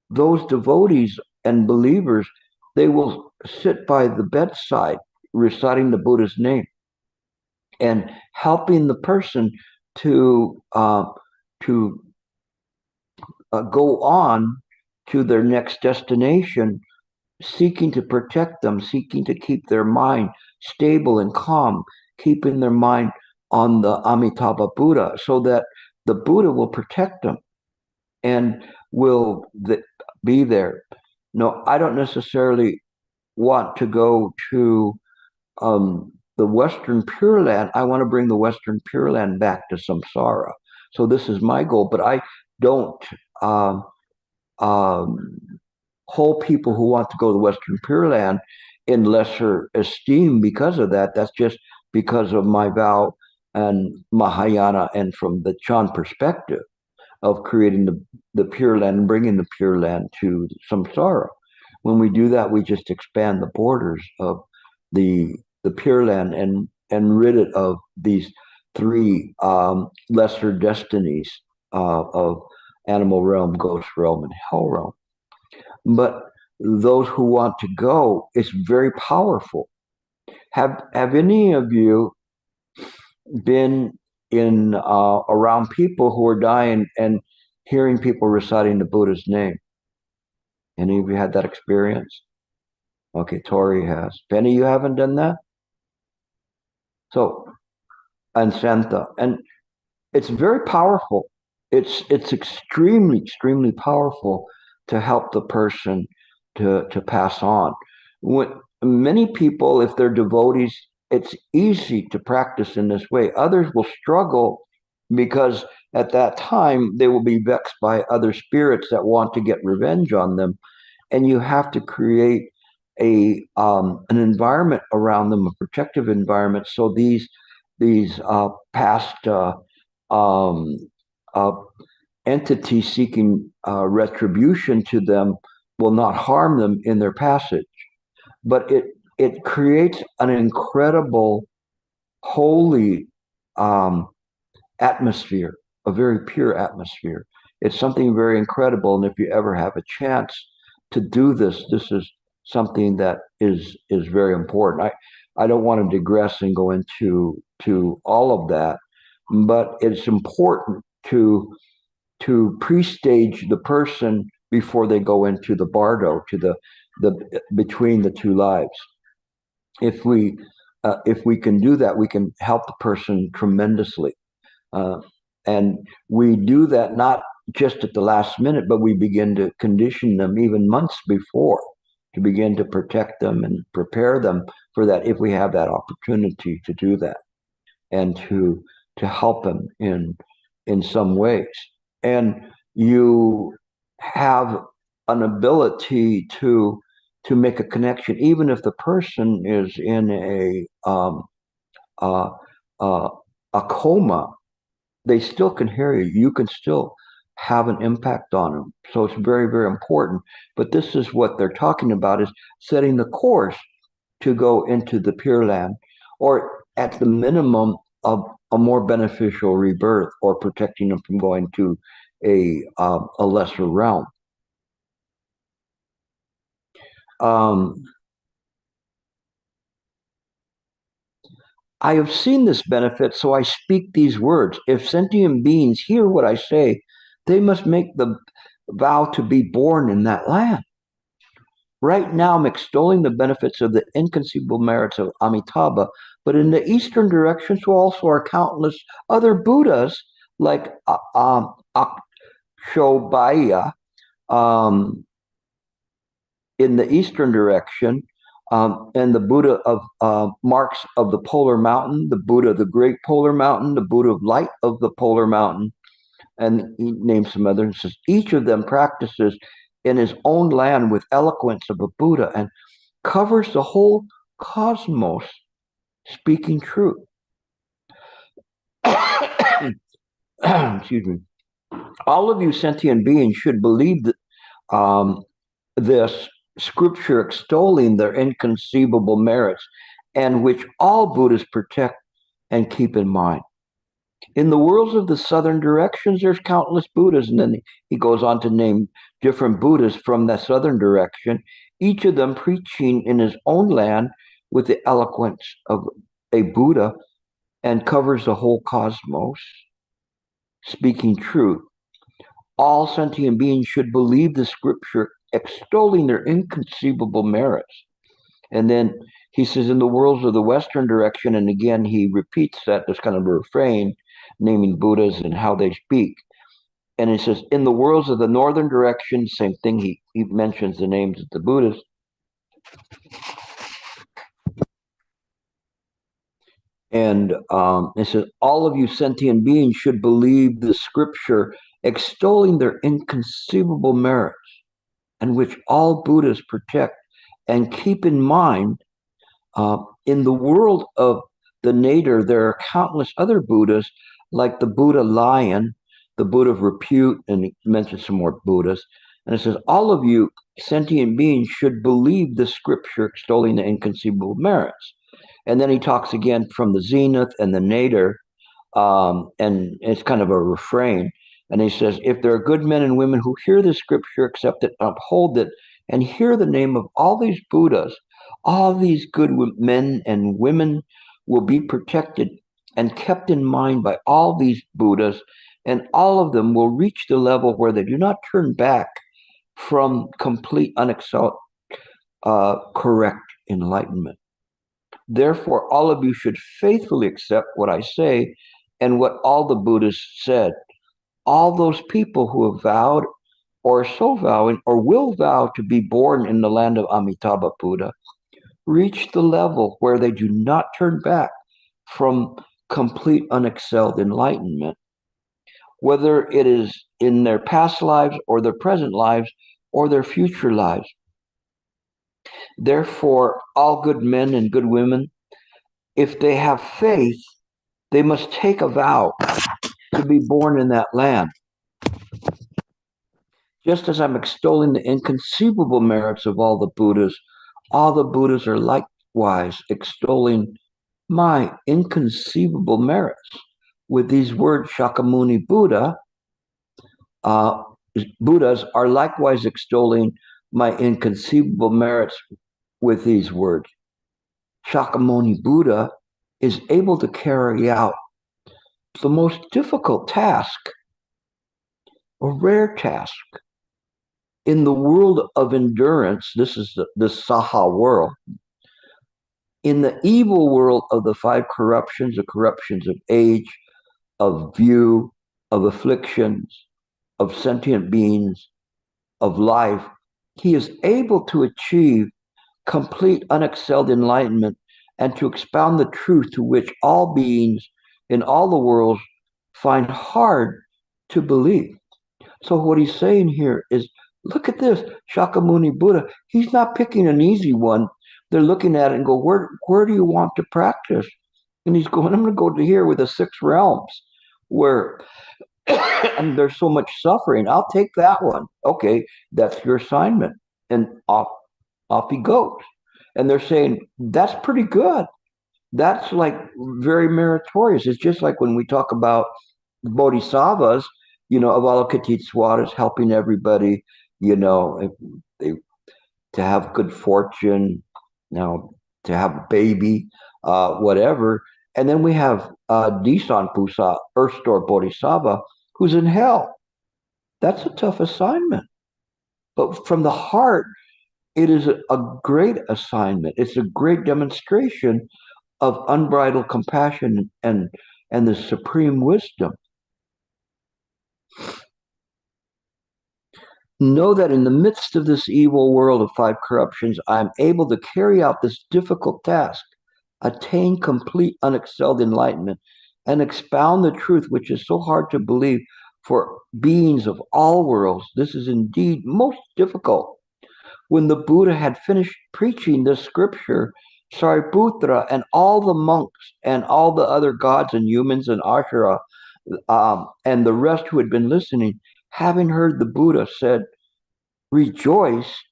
those devotees and believers, they will sit by the bedside reciting the Buddha's name and helping the person to go on to their next destination, seeking to protect them, seeking to keep their mind stable and calm, keeping their mind on the Amitabha Buddha, so that the Buddha will protect them and will be there. No, I don't necessarily want to go to the Western Pure Land. I want to bring the Western Pure Land back to samsara. So this is my goal, but I don't hold people who want to go to the Western Pure Land in lesser esteem because of that. That's just because of my vow and Mahayana and from the Chan perspective of creating the Pure Land and bringing the Pure Land to samsara. When we do that, we just expand the borders of the Pure Land and rid it of these three lesser destinies of animal realm, ghost realm, and hell realm. But those who want to go, it's very powerful. Have any of you been in around people who are dying and hearing people reciting the Buddha's name? Any of you had that experience? Okay, Tori has. Penny, you haven't done that? So, and Santa. And it's very powerful. It's extremely powerful to help the person to pass on. When many people, if they're devotees, it's easy to practice in this way. Others will struggle because at that time they will be vexed by other spirits that want to get revenge on them, and you have to create a an environment around them, a protective environment, so these past um, uh, entities seeking retribution to them will not harm them in their passage. But it creates an incredible holy um, atmosphere, a very pure atmosphere. It's something very incredible, and if you ever have a chance to do this, this is something that is very important. I don't want to digress and go into all of that, but it's important to pre-stage the person before they go into the bardo, to the between the two lives. If we can do that, we can help the person tremendously. Uh, and we do that not just at the last minute, but we begin to condition them even months before to begin to protect them and prepare them for that if we have that opportunity to do that and to help them in some ways. And you have an ability to make a connection, even if the person is in uh, uh, a coma, they still can hear you. You can still have an impact on them. So it's very important. But this is what they're talking about, is setting the course to go into the Pure Land, or at the minimum of a more beneficial rebirth, or protecting them from going to a lesser realm. Um, I have seen this benefit, so I speak these words. If sentient beings hear what I say, they must make the vow to be born in that land. Right now, I'm extolling the benefits of the inconceivable merits of Amitabha, but in the eastern directions, there also are countless other Buddhas like Akshobhya um, in the eastern direction, and the Buddha of marks of the Polar Mountain, the Buddha of the Great Polar Mountain, the Buddha of Light of the Polar Mountain, and he names some others. Says each of them practices in his own land with eloquence of a Buddha and covers the whole cosmos, speaking truth. Excuse me. All of you sentient beings should believe that this scripture extolling their inconceivable merits, and which all Buddhists protect and keep in mind. In the worlds of the southern directions, there's countless Buddhas, and then he goes on to name different Buddhas from the southern direction, each of them preaching in his own land with the eloquence of a Buddha, and covers the whole cosmos, speaking truth. All sentient beings should believe the scripture extolling their inconceivable merits. And then he says, in the worlds of the western direction, and again he repeats that, there's kind of a refrain, naming Buddhas and how they speak. And he says, in the worlds of the northern direction, same thing, he mentions the names of the Buddhas. And it says, all of you sentient beings should believe the scripture extolling their inconceivable merits, and which all Buddhists protect and keep in mind. In the world of the nadir, there are countless other Buddhas, like the Buddha lion, the Buddha of repute, and he mentions some more Buddhas. And it says, all of you sentient beings should believe the scripture extolling the inconceivable merits. And then he talks again from the zenith and the nadir, and it's kind of a refrain. And he says, if there are good men and women who hear the scripture, accept it, uphold it, and hear the name of all these Buddhas, all these good men and women will be protected and kept in mind by all these Buddhas, and all of them will reach the level where they do not turn back from complete correct enlightenment. Therefore, all of you should faithfully accept what I say and what all the Buddhists said. All those people who have vowed or are so vowing or will vow to be born in the land of Amitabha Buddha reach the level where they do not turn back from complete unexcelled enlightenment, whether it is in their past lives or their present lives or their future lives. Therefore, all good men and good women, if they have faith, they must take a vow to be born in that land. Just as I'm extolling the inconceivable merits of all the Buddhas are likewise extolling my inconceivable merits. With these words, Shakyamuni Buddhas are likewise extolling my inconceivable merits with these words. Shakyamuni Buddha is able to carry out the most difficult task, a rare task. In the world of endurance, this is the Saha world. In the evil world of the five corruptions, the corruptions of age, of view, of afflictions, of sentient beings, of life, he is able to achieve complete unexcelled enlightenment and to expound the truth to which all beings in all the worlds find hard to believe. So what he's saying here is, look at this, Shakyamuni Buddha. He's not picking an easy one. They're looking at it and go, where do you want to practice? And he's going, I'm going to go to here with the six realms where and there's so much suffering. I'll take that one. Okay, that's your assignment. And off he goes. And they're saying, that's pretty good. That's like very meritorious. It's just like when we talk about bodhisattvas, Avalokiteswaras helping everybody, they, to have good fortune, to have a baby, whatever. And then we have Disan Pusa, Earth Store Bodhisattva, who's in hell. That's a tough assignment. But from the heart, it is a great assignment. It's a great demonstration of unbridled compassion and the supreme wisdom. Know that in the midst of this evil world of five corruptions, I am able to carry out this difficult task, attain complete unexcelled enlightenment, and expound the truth which is so hard to believe for beings of all worlds. This is indeed most difficult. When the Buddha had finished preaching this scripture, Sariputra and all the monks and all the other gods and humans and Ashura and the rest who had been listening, having heard the Buddha, said, rejoiced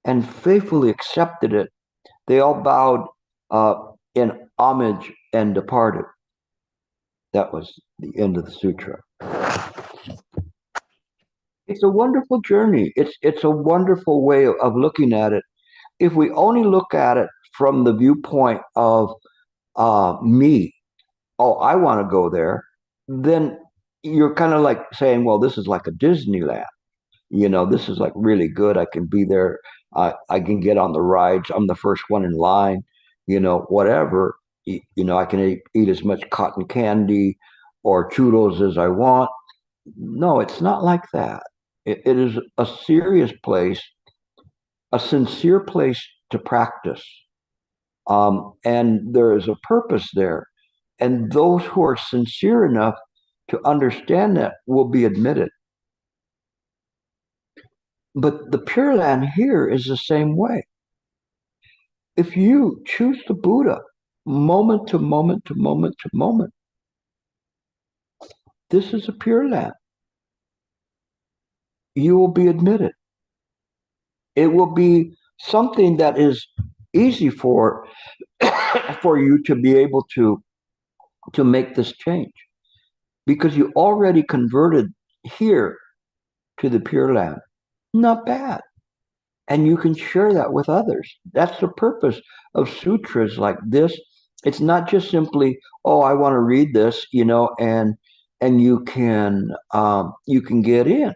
and faithfully accepted it. They all bowed in homage and departed. That was the end of the sutra. It's a wonderful journey. It's a wonderful way of looking at it. If we only look at it from the viewpoint of me, oh, I want to go there, then you're kind of like saying, well, this is like a Disneyland. This is like really good. I can be there. I can get on the rides. I'm the first one in line, whatever. I can eat as much cotton candy or churros as I want. No, it's not like that. It is a serious place, a sincere place to practice. And there is a purpose there. And those who are sincere enough to understand that will be admitted. But the Pure Land here is the same way. If you choose the Buddha moment to moment to moment to moment, this is a Pure Land. You will be admitted. It will be something that is easy for you to be able to make this change, because you already converted here to the Pure Land. Not bad. And you can share that with others. That's the purpose of sutras like this. It's not just simply, oh, I want to read this, and you can get in.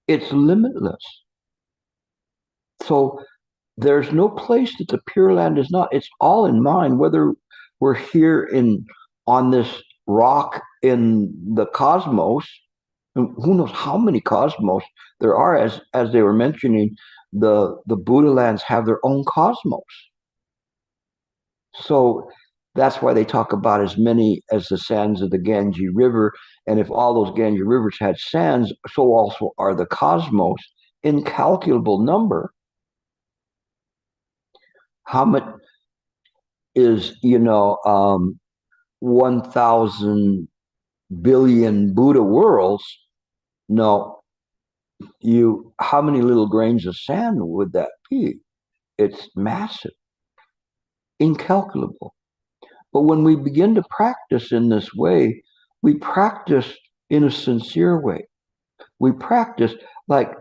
It's limitless. So there's no place that the Pure Land is not. It's all in mind, whether we're here in on this rock in the cosmos, and who knows how many cosmos there are, as they were mentioning, the Buddha lands have their own cosmos. So that's why they talk about as many as the sands of the Ganges River. And if all those Ganges rivers had sands, so also are the cosmos, incalculable number. How much is, 1,000 billion Buddha worlds? No, how many little grains of sand would that be? It's massive, incalculable. But when we begin to practice in this way, we practice in a sincere way. We practice like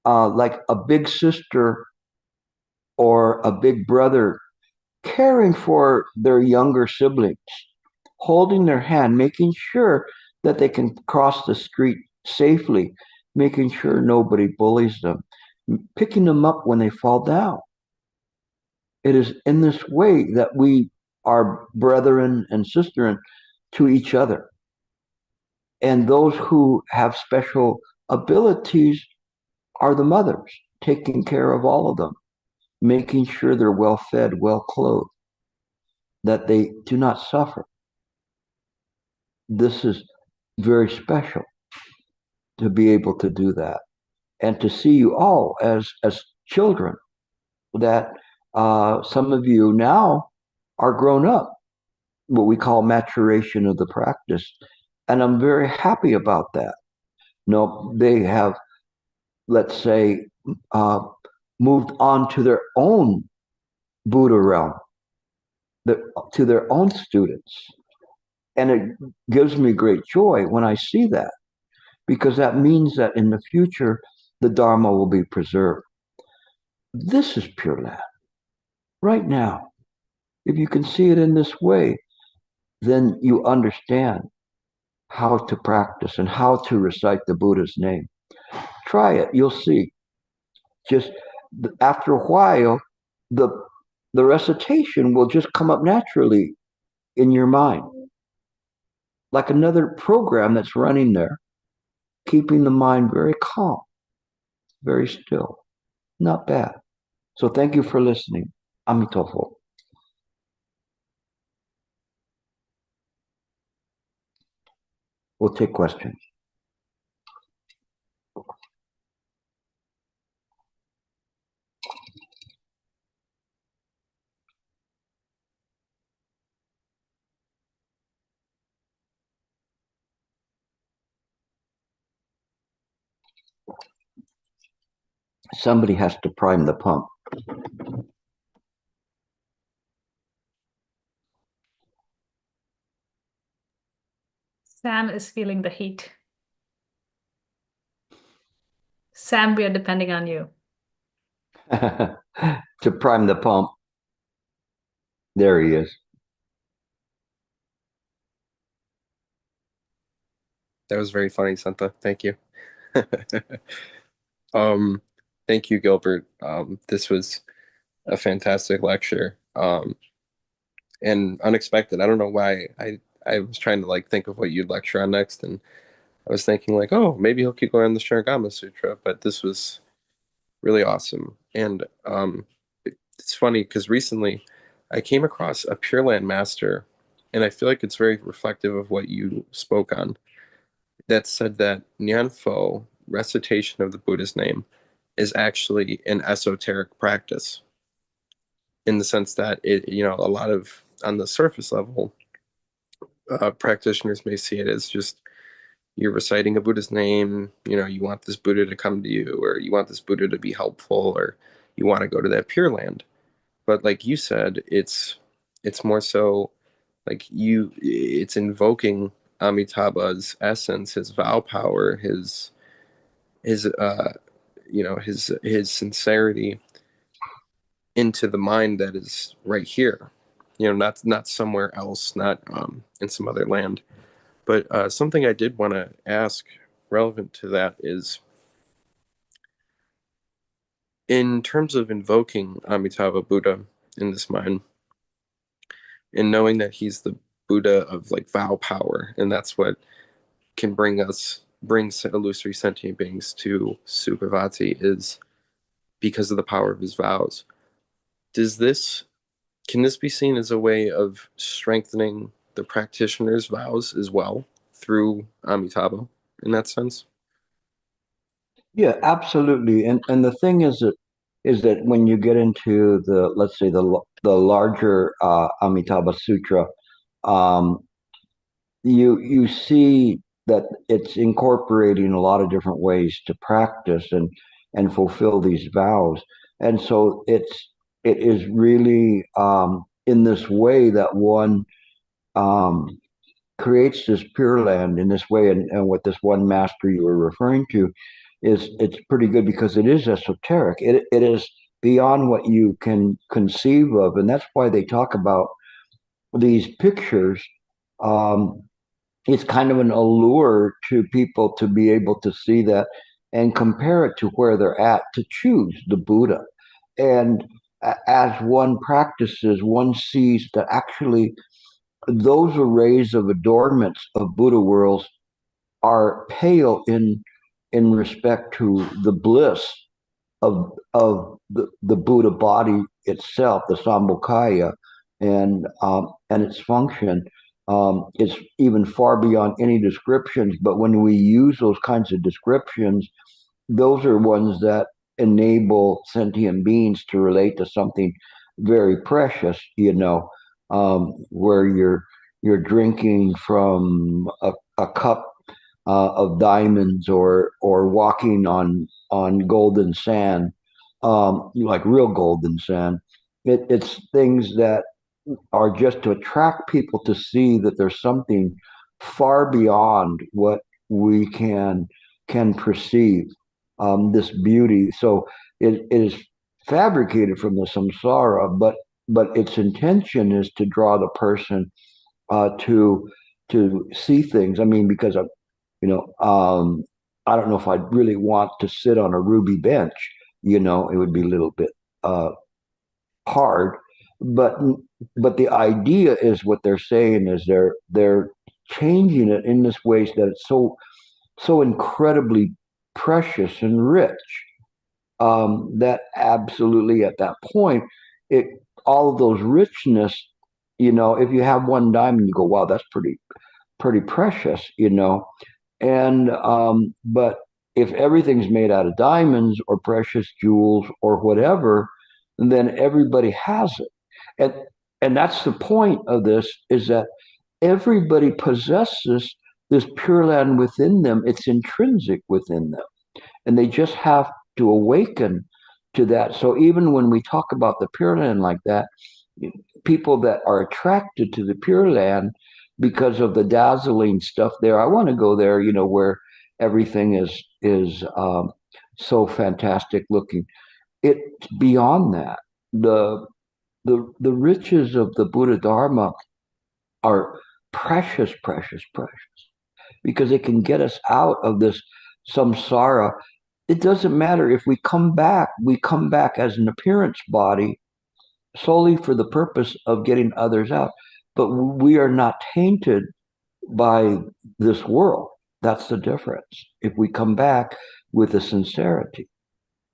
like a big sister or a big brother caring for their younger siblings, holding their hand, making sure that they can cross the street safely, making sure nobody bullies them, picking them up when they fall down. It is in this way that we are brethren and sistren to each other. And those who have special abilities are the mothers, taking care of all of them, making sure they're well fed, well clothed, that they do not suffer. This is very special to be able to do that and to see you all as children that some of you now are grown up, what we call maturation of the practice. And I'm very happy about that. No, they have, let's say, uh, moved on to their own Buddha realm, to their own students. And it gives me great joy when I see that, because that means that in the future, the Dharma will be preserved. This is Pure Land. Right now, if you can see it in this way, then you understand how to practice and how to recite the Buddha's name. Try it, you'll see. Just after a while, the the recitation will just come up naturally in your mind, like another program that's running there, keeping the mind very calm, very still. Not bad. So thank you for listening. Amitofo. We'll take questions. Somebody has to prime the pump. Sam is feeling the heat. Sam, we are depending on you. To prime the pump. There he is. That was very funny, Santa. Thank you. Thank you, Gilbert. This was a fantastic lecture. And unexpected. I don't know why I was trying to like think of what you'd lecture on next, and I was thinking like, oh, maybe he'll keep going on the Sharanagama Sutra, but this was really awesome. And it's funny because recently I came across a Pure Land master, and I feel like it's very reflective of what you spoke on, that said that Nyanfo, recitation of the Buddha's name, is actually an esoteric practice, in the sense that it, a lot of, on the surface level, practitioners may see it as just you're reciting a Buddha's name, you want this Buddha to come to you, or you want this Buddha to be helpful, or you want to go to that Pure Land. But like you said, it's more so like it's invoking Amitabha's essence, his vow power, his his sincerity into the mind that is right here, not somewhere else, not in some other land. But something I did want to ask relevant to that is, in terms of invoking Amitabha Buddha in this mind, and knowing that he's the Buddha of like vow power, and that's what can bring illusory sentient beings to Sukhavati, is because of the power of his vows. Can this be seen as a way of strengthening the practitioner's vows as well through Amitabha in that sense? Yeah, absolutely. And the thing is that when you get into the, let's say, the larger Amitabha Sutra, um, you see that it's incorporating a lot of different ways to practice and fulfill these vows. And so it is really in this way that one um, creates this pure land in this way, and with this one master you were referring to, is it's pretty good because it is esoteric. It is beyond what you can conceive of, and that's why they talk about these pictures. Um, it's kind of an allure to people to be able to see that and compare it to where they're at to choose the Buddha. And as one practices, one sees that actually those arrays of adornments of Buddha worlds are pale in respect to the bliss of the Buddha body itself, the Sambhogakaya, and its function. It's even far beyond any descriptions. But when we use those kinds of descriptions, those are ones that enable sentient beings to relate to something very precious. Where you're drinking from a cup of diamonds, or walking on golden sand, like real golden sand. It's things that are just to attract people to see that there's something far beyond what we can perceive. This beauty. So it is fabricated from the samsara, but its intention is to draw the person to see things. I mean, because you know, I don't know if I'd really want to sit on a ruby bench. It would be a little bit uh, hard, but but the idea is what they're saying is they're changing it in this way that it's so incredibly precious and rich, that absolutely at that point, it all of those richness. If you have one diamond, you go, wow, that's pretty precious. And but if everything's made out of diamonds or precious jewels or whatever, then everybody has it. And and that's the point of this, is that everybody possesses this pure land within them. It's intrinsic within them. And they just have to awaken to that. So even when we talk about the Pure Land like that, people that are attracted to the Pure Land because of the dazzling stuff there, I want to go there, where everything is so fantastic looking. It's beyond that. The riches of the Buddha Dharma are precious, precious, precious, because it can get us out of this samsara. It doesn't matter if we come back as an appearance body solely for the purpose of getting others out. But we are not tainted by this world. That's the difference. If we come back with a sincerity.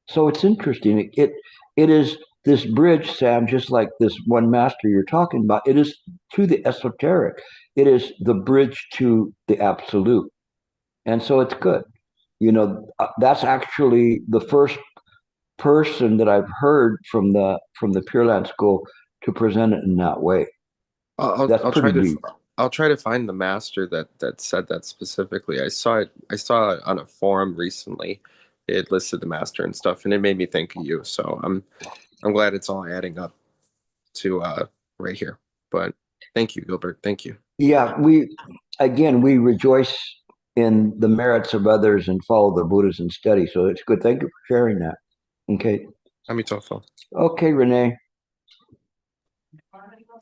So it's interesting. It is this bridge, Sam, just like this one master you're talking about. It is to the esoteric. It is the bridge to the absolute. And so it's good. That's actually the first person that I've heard from the Pure Land School to present it in that way. That's I'll pretty try to deep. I'll try to find the master that said that specifically. I saw it on a forum recently. It listed the master and stuff, and it made me think of you. So I'm glad it's all adding up to right here. But thank you, Gilbert. Thank you. Yeah, we rejoice in the merits of others and follow the Buddhas in study. So it's good. Thank you for sharing that. Okay. Amitofo. Okay, Renee.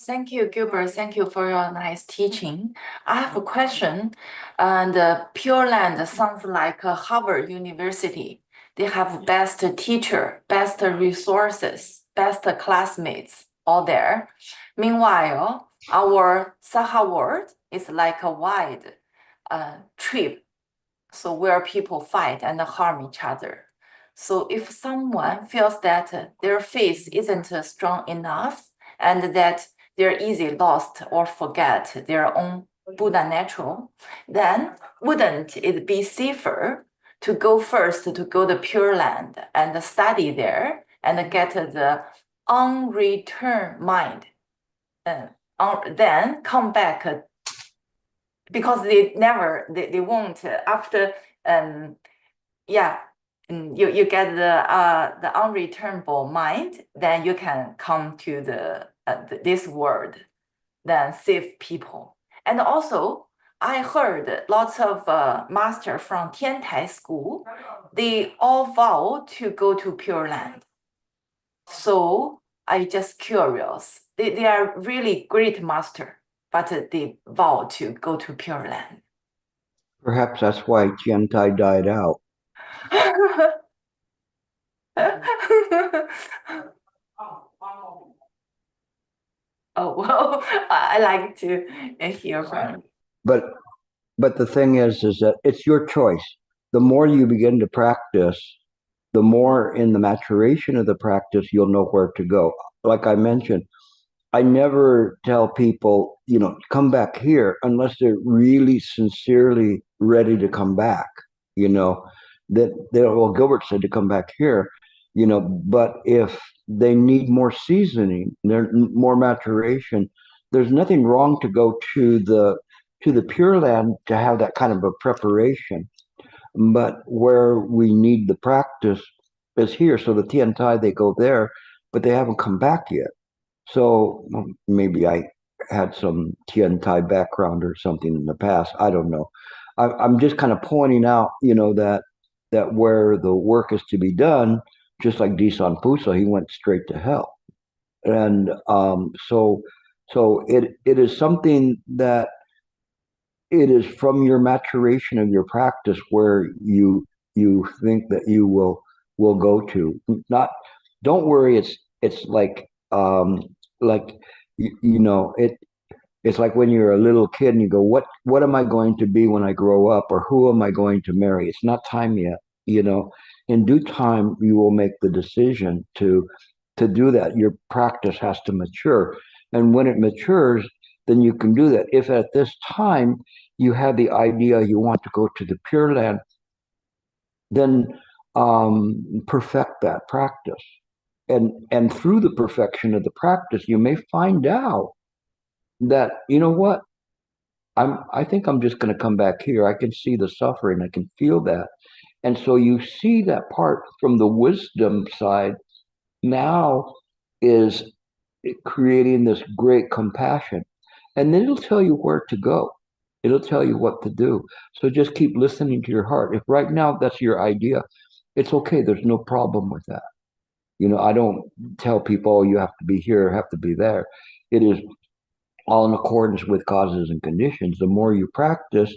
Thank you, Gilbert. Thank you for your nice teaching. I have a question. And Pure Land sounds like a Harvard University. they have best teacher, best resources, best classmates, all there. Meanwhile, our Saha world is like a wide trip, so where people fight and harm each other. So if someone feels that their faith isn't strong enough and that they're easily lost or forget their own Buddha natural, then wouldn't it be safer to go first to go to Pure Land and study there and get the unreturned mind, then come back because they won't after you get the unreturnable mind, then you can come to this world, then save people. And also, I heard lots of master from Tiantai school, they all vow to go to Pure Land. So I just curious. They are really great master, but they vow to go to Pure Land. Perhaps that's why Tiantai died out. Oh, well, I like to hear from. But the thing is that it's your choice. The more you begin to practice, the more in the maturation of the practice, you'll know where to go. Like I mentioned, I never tell people, come back here unless they're really sincerely ready to come back. Well, Gilbert said to come back here, but if they need more seasoning, more maturation, there's nothing wrong to go to the Pure Land to have that kind of a preparation. But where we need the practice is here. So the Tiantai, they go there, but they haven't come back yet. So maybe I had some Tiantai background or something in the past. I don't know. I'm just kind of pointing out, that where the work is to be done, just like Disan Pusa, he went straight to hell. And so it is something that it is from your maturation of your practice where you think that you will go to. Not, don't worry. It's like it's like when you're a little kid and you go, what am I going to be when I grow up, or who am I going to marry? It's not time yet. In due time you will make the decision to do that. Your practice has to mature, and when it matures, then you can do that. If at this time you have the idea you want to go to the Pure Land, then perfect that practice. And through the perfection of the practice, you may find out that, what, I think I'm just going to come back here. I can see the suffering. I can feel that. And so you see that part from the wisdom side now is creating this great compassion. And then it'll tell you where to go. It'll tell you what to do. So just keep listening to your heart. If right now that's your idea, it's okay. There's no problem with that. I don't tell people, oh, you have to be here, have to be there. It is all in accordance with causes and conditions. The more you practice,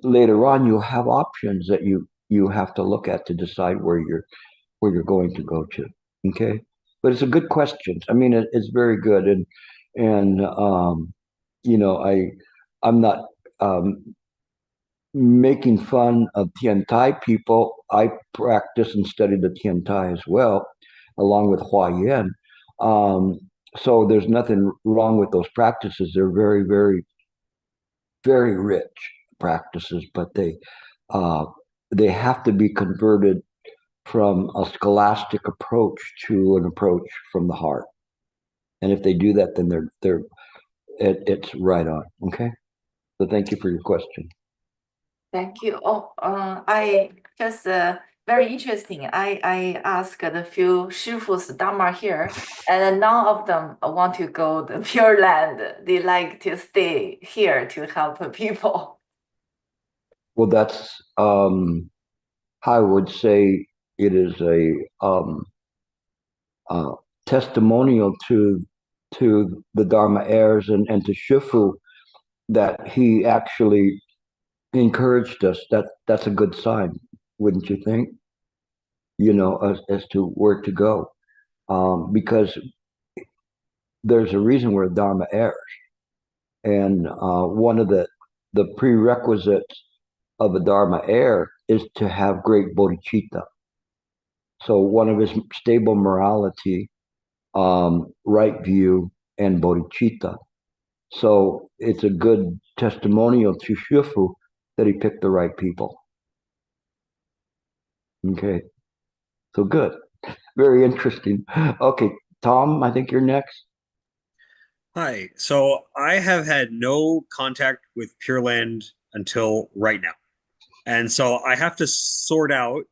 later on you'll have options that you have to look at to decide where you're going to go to. Okay, but it's a good question. I mean, it's very good, and I'm not making fun of Tiantai people. I practice and study the Tiantai as well, along with Hua Yan. So there's nothing wrong with those practices. They're very, very, very rich practices, but they have to be converted from a scholastic approach to an approach from the heart. And if they do that, then it's right on. Okay. So thank you for your question. Thank you. Oh, I just very interesting. I asked a few Shifus Dharma here, and none of them want to go the Pure Land. They like to stay here to help people. Well, that's I would say it is a testimonial to the Dharma heirs and to Shifu that he actually encouraged us. That's a good sign, wouldn't you think? as to where to go, because there's a reason we're Dharma heirs, and one of the prerequisites of a Dharma heir is to have great bodhicitta. So one of his stable morality, right view, and bodhicitta. So it's a good testimonial to Shifu that he picked the right people. Okay, so good. Very interesting. Okay, Tom, I think you're next. Hi. So I have had no contact with Pure Land until right now. And so I have to sort out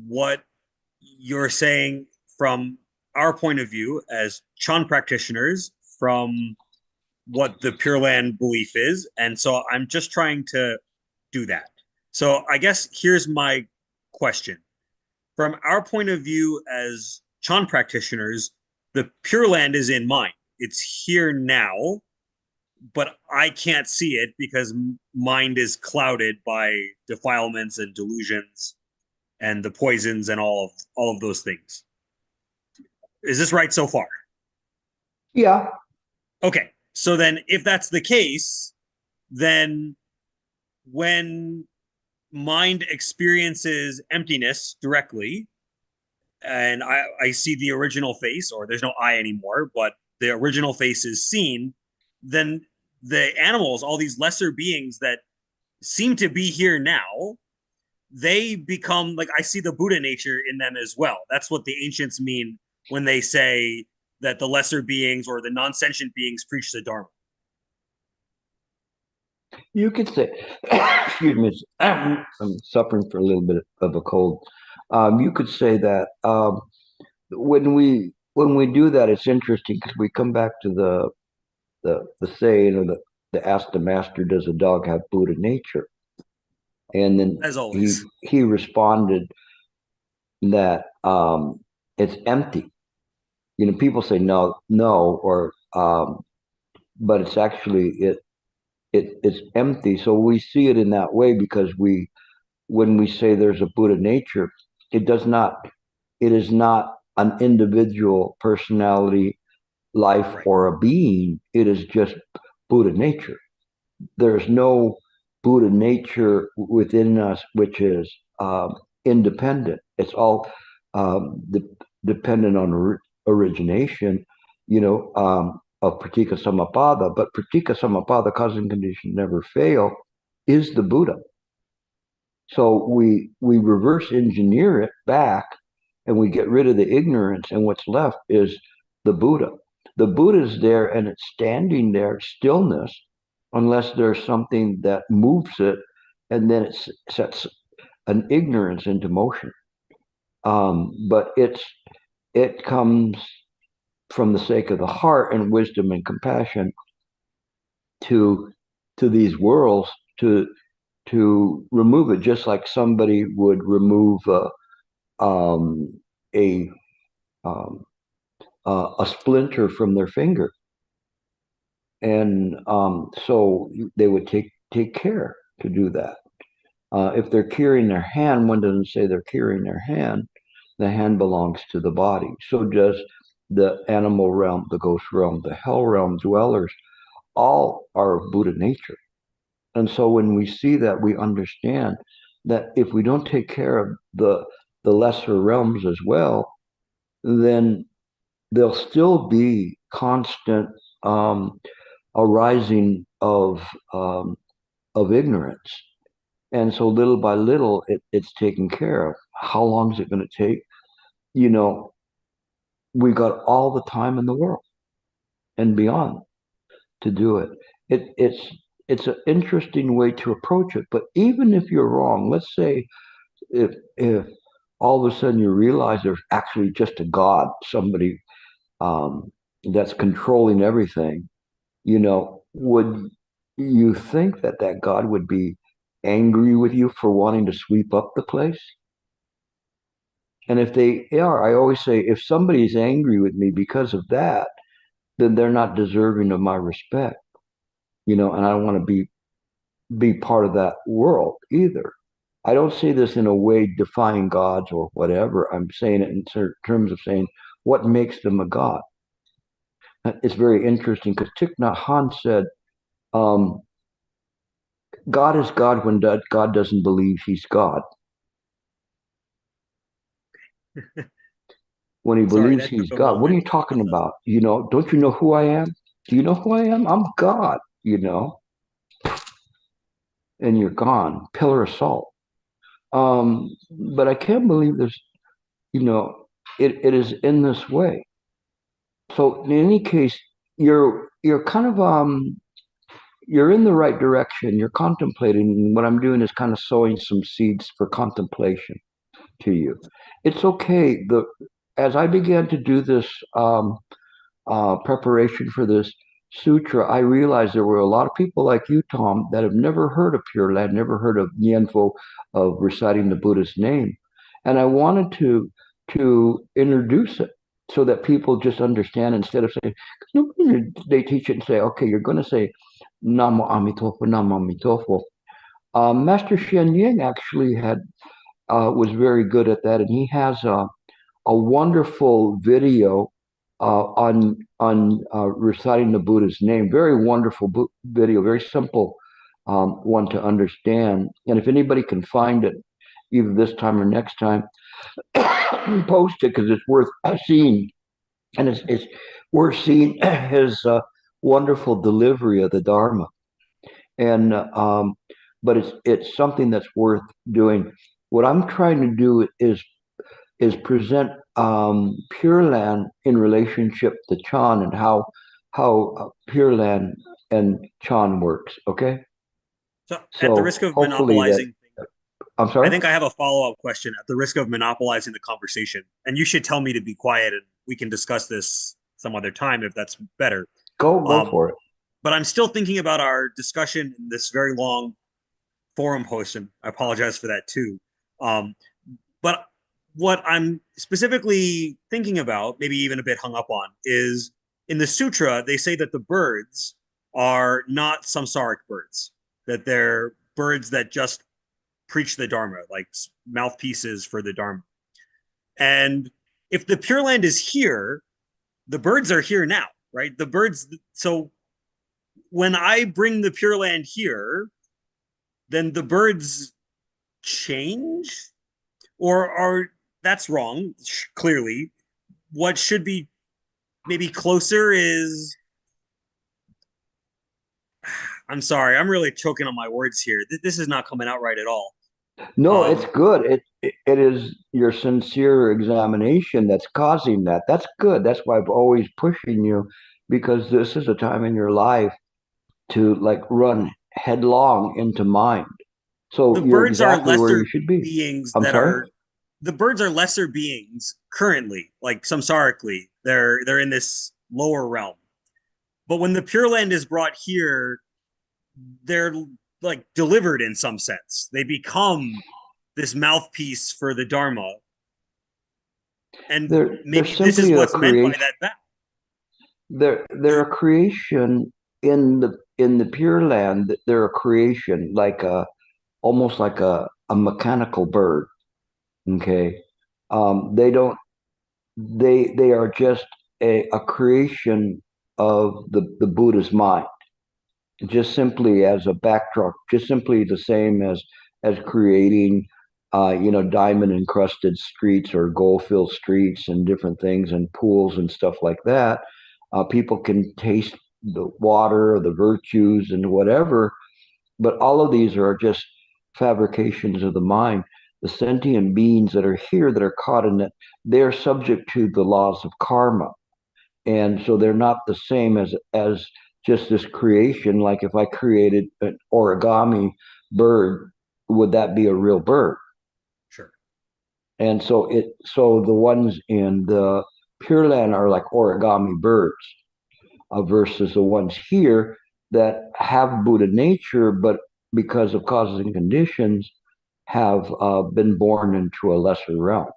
what you're saying from our point of view as Chan practitioners from what the Pure Land belief is. And so I'm just trying to do that. So I guess here's my question. From our point of view as Chan practitioners, the Pure Land is in mind. It's here now, but I can't see it because mind is clouded by defilements and delusions and the poisons and all of those things. Is this right so far? Yeah. Okay. So then if that's the case, then when mind experiences emptiness directly, and I see the original face, or there's no I anymore, but the original face is seen, then the animals, all these lesser beings that seem to be here now, they become like, I see the Buddha nature in them as well. That's what the ancients mean when they say that the lesser beings or the non-sentient beings preach the Dharma. You could say, excuse me, I'm suffering for a little bit of a cold. You could say that when we do that, it's interesting because we come back to the saying, or the ask the master, does a dog have Buddha nature? And then As always, he responded that it's empty. People say no, or but it's actually it's empty. So we see it in that way because when we say there's a Buddha nature, it is not an individual personality, life, right, or a being. It is just Buddha nature. There's no Buddha nature within us which is independent. It's all dependent on origination, of pratika samappada. But pratika samappada, cause and condition never fail, is the Buddha. So we reverse engineer it back, and we get rid of the ignorance, and what's left is the Buddha. The Buddha is there, and it's standing there, stillness, unless there's something that moves it, and then it sets an ignorance into motion. But it comes from the sake of the heart and wisdom and compassion to these worlds to remove it, just like somebody would remove um, a um, a splinter from their finger, and so they would take care to do that. If they're carrying their hand, one doesn't say they're carrying their hand. The hand belongs to the body. So does the animal realm, the ghost realm, the hell realm dwellers. All are of Buddha nature. And so when we see that, we understand that if we don't take care of the lesser realms as well, then there'll still be constant arising of ignorance. And so little by little, it's taken care of. How long is it going to take? We got all the time in the world and beyond to do it. It's an interesting way to approach it. But even if you're wrong, let's say if all of a sudden you realize there's actually just a God, somebody that's controlling everything, would you think that God would be angry with you for wanting to sweep up the place? And if they are, I always say, if somebody's angry with me because of that, then they're not deserving of my respect, and I don't want to be part of that world either. I don't say this in a way defying gods or whatever. I'm saying it in terms of saying what makes them a god. It's very interesting because Thich Nhat Hanh said, um, God is God when God doesn't believe he's God. When he Sorry, believes that took he's a God, what are moment you to talking process. about? Don't you know who I am? Do you know who I am? I'm God, and you're gone, pillar of salt. But I can't believe this, you know, it is in this way. So in any case, you're kind of you're in the right direction. You're contemplating. And what I'm doing is kind of sowing some seeds for contemplation to you. It's okay. As I began to do this preparation for this sutra, I realized there were a lot of people like you, Tom, that have never heard of Pure Land, never heard of Nianfo, of reciting the Buddha's name, and I wanted to introduce it so that people just understand instead of saying, they teach it and say, okay, you're going to say Namo Amitofo, Namo Amitofo. Master Shen Ying actually was very good at that, and he has a wonderful video on reciting the Buddha's name. Very wonderful video, very simple one to understand. And if anybody can find it, either this time or next time, post it because it's worth seeing. And it's worth seeing his wonderful delivery of the Dharma. And but it's something that's worth doing. What I'm trying to do is present Pure Land in relationship to Chan and how Pure Land and Chan works. Okay, So, at the risk so of hopefully that. monopolizing, I'm I sorry. think I have a follow-up question at the risk of monopolizing the conversation. And you should tell me to be quiet and we can discuss this some other time if that's better. Go Um, for it. but I'm still thinking about our discussion in this very long forum post, and I apologize for that too. Um, but what I'm specifically thinking about, maybe even a bit hung up on, is in the sutra, they say that the birds are not samsaric birds, that they're birds that just preach the Dharma, like mouthpieces for the Dharma. And if the Pure Land is here, the birds are here now, right? The birds, so when I bring the Pure Land here, then the birds change, or are that's wrong, clearly. What should be maybe closer is, I'm sorry, I'm really choking on my words here. This is not coming out right at all. No, it's Um, good. It is your sincere examination that's causing that. That's good. That's why I'm always pushing you, because this is a time in your life to like run headlong into mind. the So you're birds are exactly where you lesser should be. beings I'm that sorry? are the birds are lesser beings currently, like samsarically. They're in this lower realm. But when the Pure Land is brought here, they're like delivered in some sense. They become this mouthpiece for the Dharma. And They're maybe this is simply a what's meant by creation. that vow. They're a creation in the Pure Land. They're a creation, like almost like a mechanical bird. Okay, they don't. They are just a creation of the Buddha's mind, just simply as a backdrop, just simply the same as creating diamond encrusted streets or gold filled streets and different things and pools and stuff like that. People can taste the water, the virtues, and whatever, but all of these are just fabrications of the mind. The sentient beings that are here that are caught in it, they're subject to the laws of karma, and so they're not the same as just this creation. Like if I created an origami bird, would that be a real bird? Sure. And so the ones in the Pure Land are like origami birds, versus the ones here that have Buddha nature, but because of causes and conditions, have been born into a lesser realm.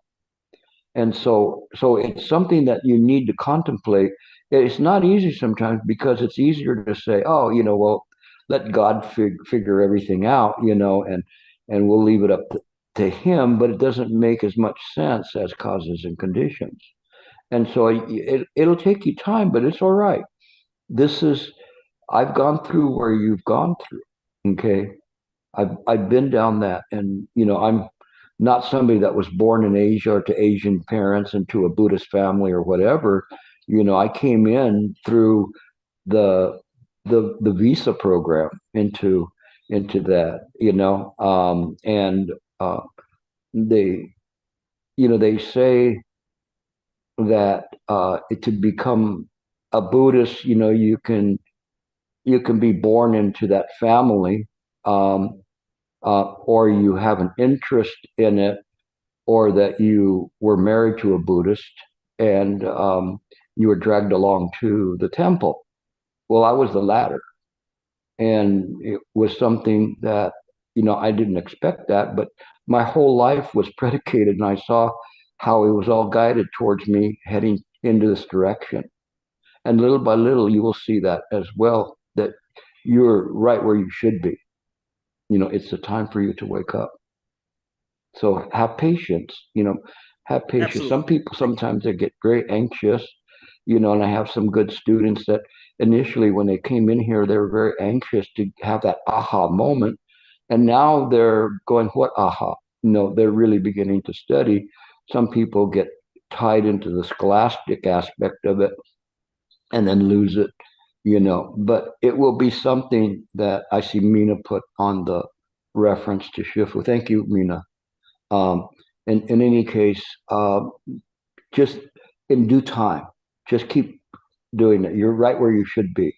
And so it's something that you need to contemplate. It's not easy sometimes because it's easier to say, oh, well, let God figure everything out, and we'll leave it up to him, but it doesn't make as much sense as causes and conditions. And so it'll take you time, but it's all right. I've gone through where you've gone through. Okay. I've been down that, and I'm not somebody that was born in Asia or to Asian parents and to a Buddhist family or whatever. I came in through the visa program into that, and they they say that to become a Buddhist, you can be born into that family, or you have an interest in it, or that you were married to a Buddhist and you were dragged along to the temple. Well, I was the latter. And it was something that, I didn't expect that, but my whole life was predicated, and I saw how it was all guided towards me heading into this direction. And little by little, you will see that as well, that you're right where you should be. It's the time for you to wake up. So have patience, have patience. Absolutely. Some people, sometimes they get very anxious, and I have some good students that initially when they came in here, they were very anxious to have that aha moment. And now they're going, what aha? They're really beginning to study. Some people get tied into the scholastic aspect of it and then lose it, but it will be something that I see Mina put on the reference to Shifu. Thank you, Mina. In any case, just in due time, just keep doing it. You're right where you should be.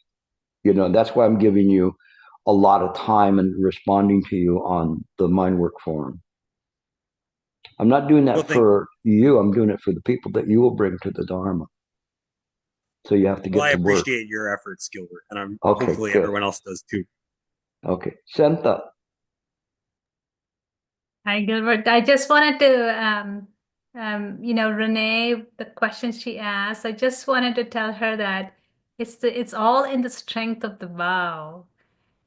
That's why I'm giving you a lot of time and responding to you on the Mind Work Forum. I'm not doing that for you. I'm doing it for the people that you will bring to the Dharma. So you have to get I to work. appreciate your efforts, Gilbert, and Okay, hopefully good. everyone else does too. Okay, Santa. Hi, Gilbert. I just wanted to, Renee, the question she asked, I just wanted to tell her that it's all in the strength of the vow.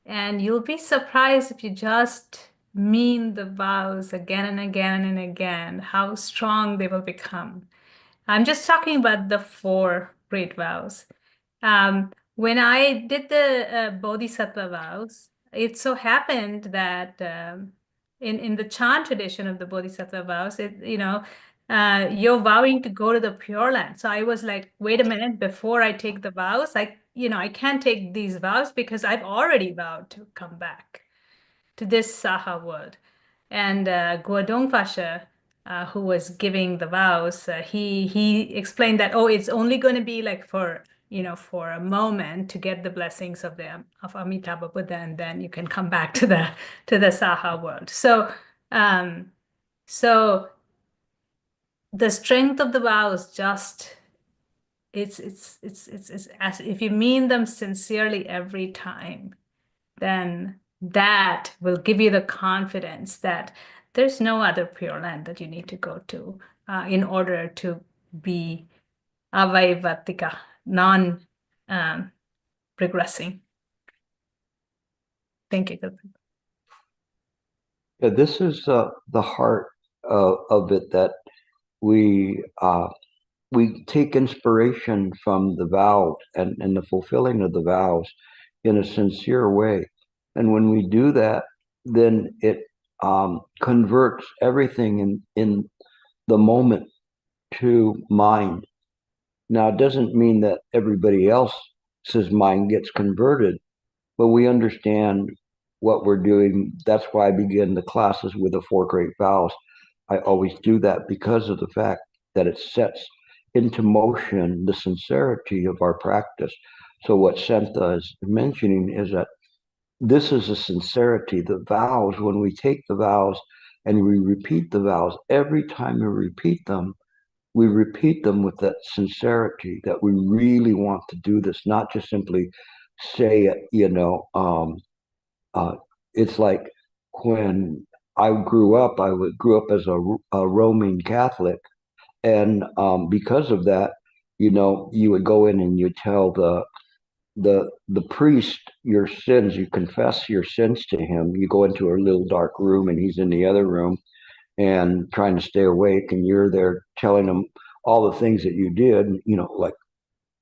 And you'll be surprised if you just mean the vows again and again and again, how strong they will become. I'm just talking about the 4 great vows. When I did the Bodhisattva vows, it so happened that in the Chan tradition of the Bodhisattva vows, you're vowing to go to the Pure Land. So I was like, wait a minute, before I take the vows, I can't take these vows because I've already vowed to come back to this Saha world. And Guodong Pasha, who was giving the vows, he explained that, it's only going to be like for a moment to get the blessings of Amitabha Buddha, and then you can come back to the Saha world. So the strength of the vows just it's as if you mean them sincerely every time, then that will give you the confidence that there's no other Pure Land that you need to go to in order to be avaivatika, non-regressing. Thank you. Yeah, this is the heart of it, that we take inspiration from the vows and the fulfilling of the vows in a sincere way. And when we do that, then it converts everything in the moment to mind. Now, it doesn't mean that everybody else's mind gets converted, but we understand what we're doing. That's why I begin the classes with the 4 great vows. I always do that because of the fact that it sets into motion the sincerity of our practice. So what Santa is mentioning is that this is a sincerity. The vows, when we take the vows and we repeat the vows, every time we repeat them with that sincerity that we really want to do this, not just simply say it, it's like when I grew up, grew up as a Roman Catholic. And because of that, you would go in and you tell the priest, your sins, you confess your sins to him. You go into a little dark room, and he's in the other room and trying to stay awake, and you're there telling him all the things that you did. Like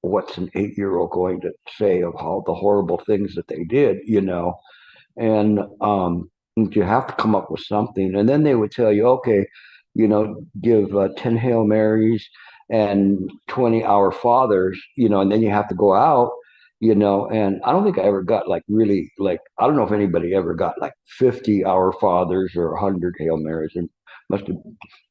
what's an 8-year-old going to say of all the horrible things that they did? And you have to come up with something. And then they would tell you, okay, give 10 Hail Marys and 20 Our Fathers, and then you have to go out, and I don't think I ever got like really, like, I don't know if anybody ever got like 50 Our Fathers or 100 Hail Marys, and must have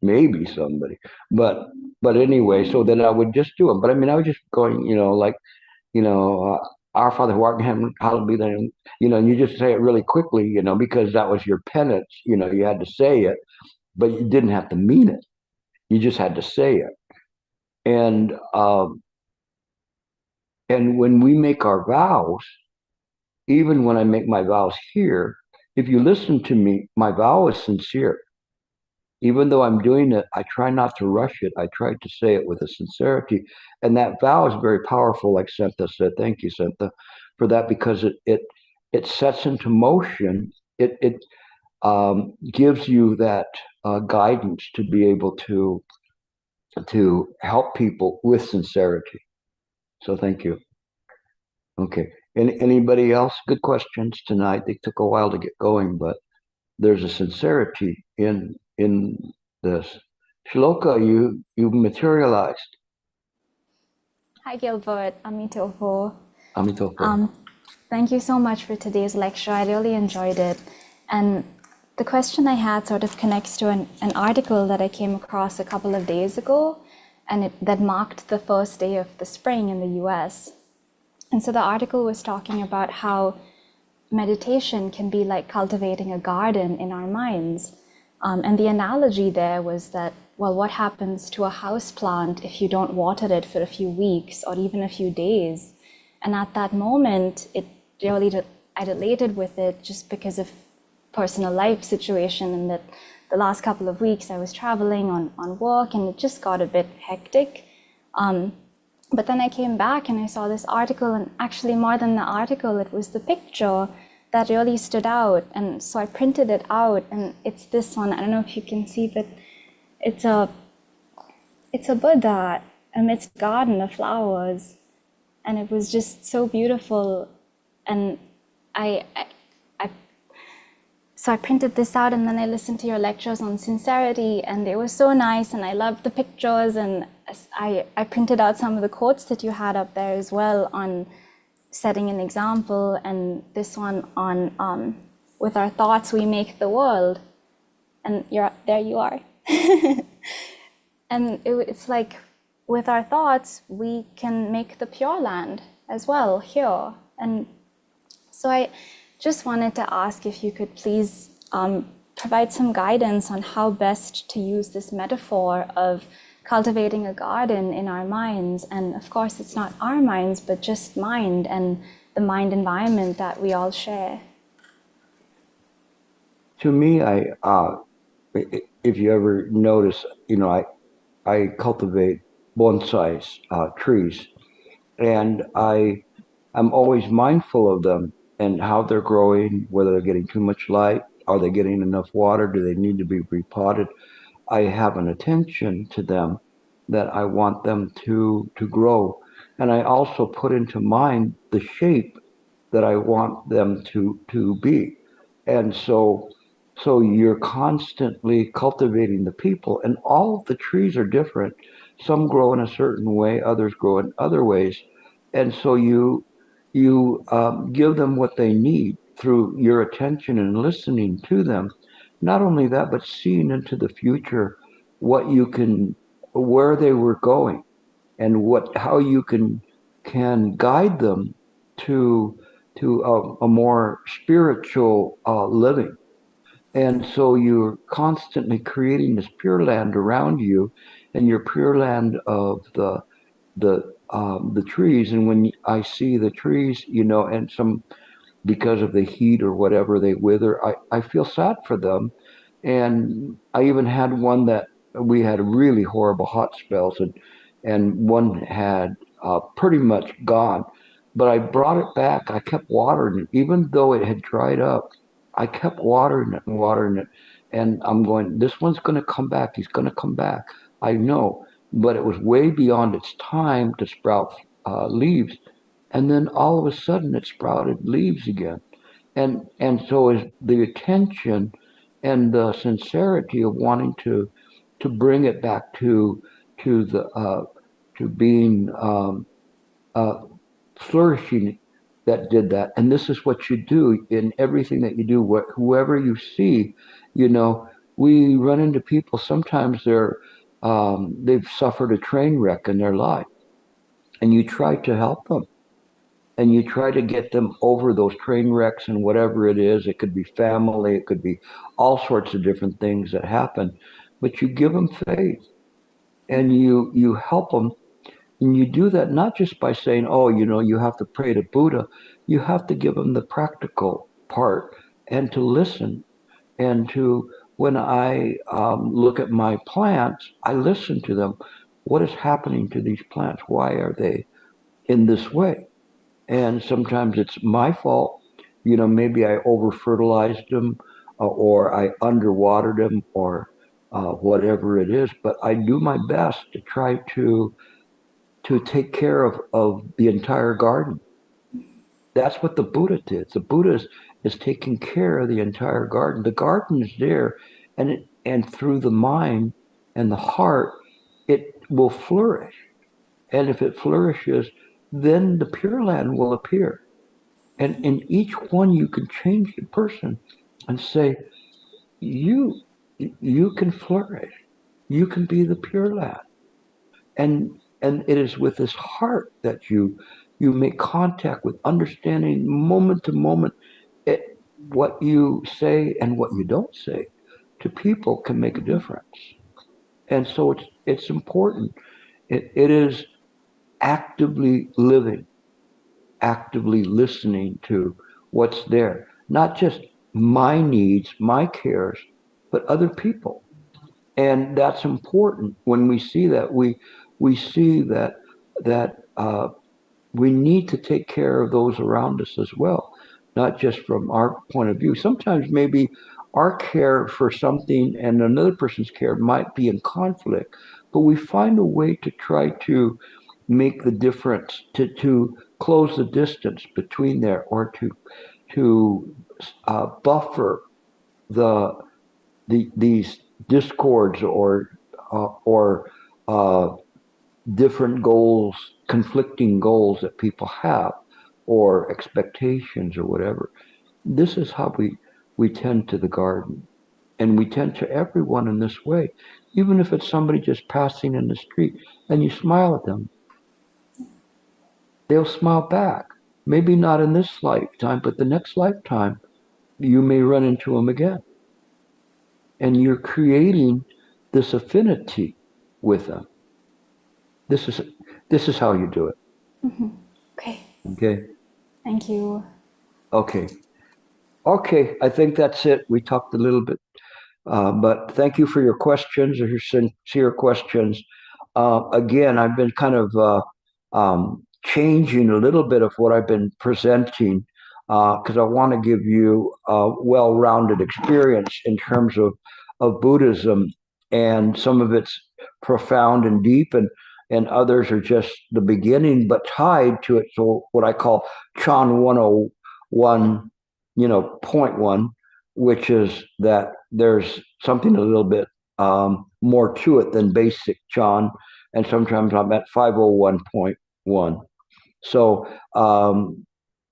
maybe somebody, but anyway, so then I would just do them. But I mean, I was just going, like, Our Father who art in heaven, hallowed be thy name, and you just say it really quickly, because that was your penance, you had to say it, but you didn't have to mean it. You just had to say it. And when we make our vows, even when I make my vows here, if you listen to me, my vow is sincere. Even though I'm doing it, I try not to rush it. I try to say it with a sincerity. And that vow is very powerful, like Santa said. Thank you, Santa, for that, because it sets into motion. It gives you that guidance to be able to help people with sincerity. So thank you. Okay. Anybody else? Good questions tonight. They took a while to get going, but there's a sincerity in this. Shloka, you materialized. Hi, Gilbert. Amitoho. Amitoho. Thank you so much for today's lecture. I really enjoyed it. And the question I had sort of connects to an article that I came across a couple of days ago, and that marked the first day of the spring in the US. And so the article was talking about how meditation can be like cultivating a garden in our minds. And the analogy there was that, well, what happens to a house plant if you don't water it for a few weeks or even a few days? And at that moment, I related with it just because of personal life situation, and that the last couple of weeks I was traveling on work, and it just got a bit hectic. But then I came back and I saw this article, and actually more than the article, it was the picture that really stood out. And so I printed it out, and it's this one. I don't know if you can see, but it's a Buddha amidst a garden of flowers. And it was just so beautiful. And so I printed this out, and then I listened to your lectures on sincerity, and they were so nice, and I loved the pictures, and I printed out some of the quotes that you had up there as well on setting an example, and this one on with our thoughts we make the world, and there you are. And it's like with our thoughts we can make the Pure Land as well here. And so I just wanted to ask if you could please provide some guidance on how best to use this metaphor of cultivating a garden in our minds. And of course, it's not our minds, but just mind and the mind environment that we all share. To me, if you ever notice, I cultivate bonsai trees, and I'm always mindful of them and how they're growing, whether they're getting too much light, are they getting enough water, do they need to be repotted? I have an attention to them that I want them to grow. And I also put into mind the shape that I want them to be. And so you're constantly cultivating the people, and all of the trees are different. Some grow in a certain way, others grow in other ways. And so you give them what they need through your attention and listening to them. Not only that, but seeing into the future, where they were going, and how you can guide them to a more spiritual living. And so you're constantly creating this pure land around you, and your pure land of the trees. And when I see the trees, and some, because of the heat or whatever, they wither, I feel sad for them. And I even had one that we had really horrible hot spells, and one had pretty much gone. but I brought it back. I kept watering it, even though it had dried up. I kept watering it and watering it. And I'm going, this one's going to come back. He's going to come back. I know. But it was way beyond its time to sprout leaves. And then all of a sudden it sprouted leaves again. And so is the attention and the sincerity of wanting to bring it back to the to being uh, flourishing that did that. And this is what you do in everything that you do. Whoever you see, you know, we run into people. Sometimes they've suffered a train wreck in their life, and you try to help them, and you try to get them over those train wrecks and whatever it is. It could be family, it could be all sorts of different things that happen, but you give them faith, and you help them. And you do that not just by saying, oh, you know, you have to pray to Buddha. You have to give them the practical part and to listen. And to, when I look at my plants, I listen to them. What is happening to these plants? Why are they in this way? And sometimes it's my fault. You know, maybe I over fertilized them or I underwatered them or whatever it is. But I do my best to try to take care of the entire garden. That's what the Buddha did. The Buddha is taking care of the entire garden. The garden is there, and through the mind and the heart, it will flourish. And if it flourishes, then the Pure Land will appear. And in each one, you can change the person and say, you you can flourish. You can be the Pure Land. And it is with this heart that you make contact with understanding moment to moment. What you say and what you don't say to people can make a difference. And so it's important. It is actively living, actively listening to what's there, not just my needs, my cares, but other people. And that's important. When we see that, we see that we need to take care of those around us as well, not just from our point of view. Sometimes maybe our care for something and another person's care might be in conflict, but we find a way to try to make the difference, to close the distance between there, or to buffer the these discords or different goals, conflicting goals that people have, or expectations or whatever. This is how we tend to the garden, and we tend to everyone in this way. Even if it's somebody just passing in the street and you smile at them, they'll smile back. Maybe not in this lifetime, but the next lifetime you may run into them again, and you're creating this affinity with them. This is how you do it. Okay. Okay. Thank you. Okay. I think that's it. We talked a little bit, but thank you for your questions, or your sincere questions. Again, I've been kind of changing a little bit of what I've been presenting because I want to give you a well-rounded experience in terms of Buddhism, and some of it's profound and deep, and others are just the beginning, but tied to it. So what I call Chan 101, point one, which is that there's something a little bit more to it than basic Chan. And sometimes I'm at 501.1. So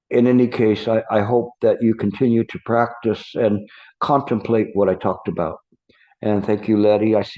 in any case, I hope that you continue to practice and contemplate what I talked about. And thank you, Letty. I see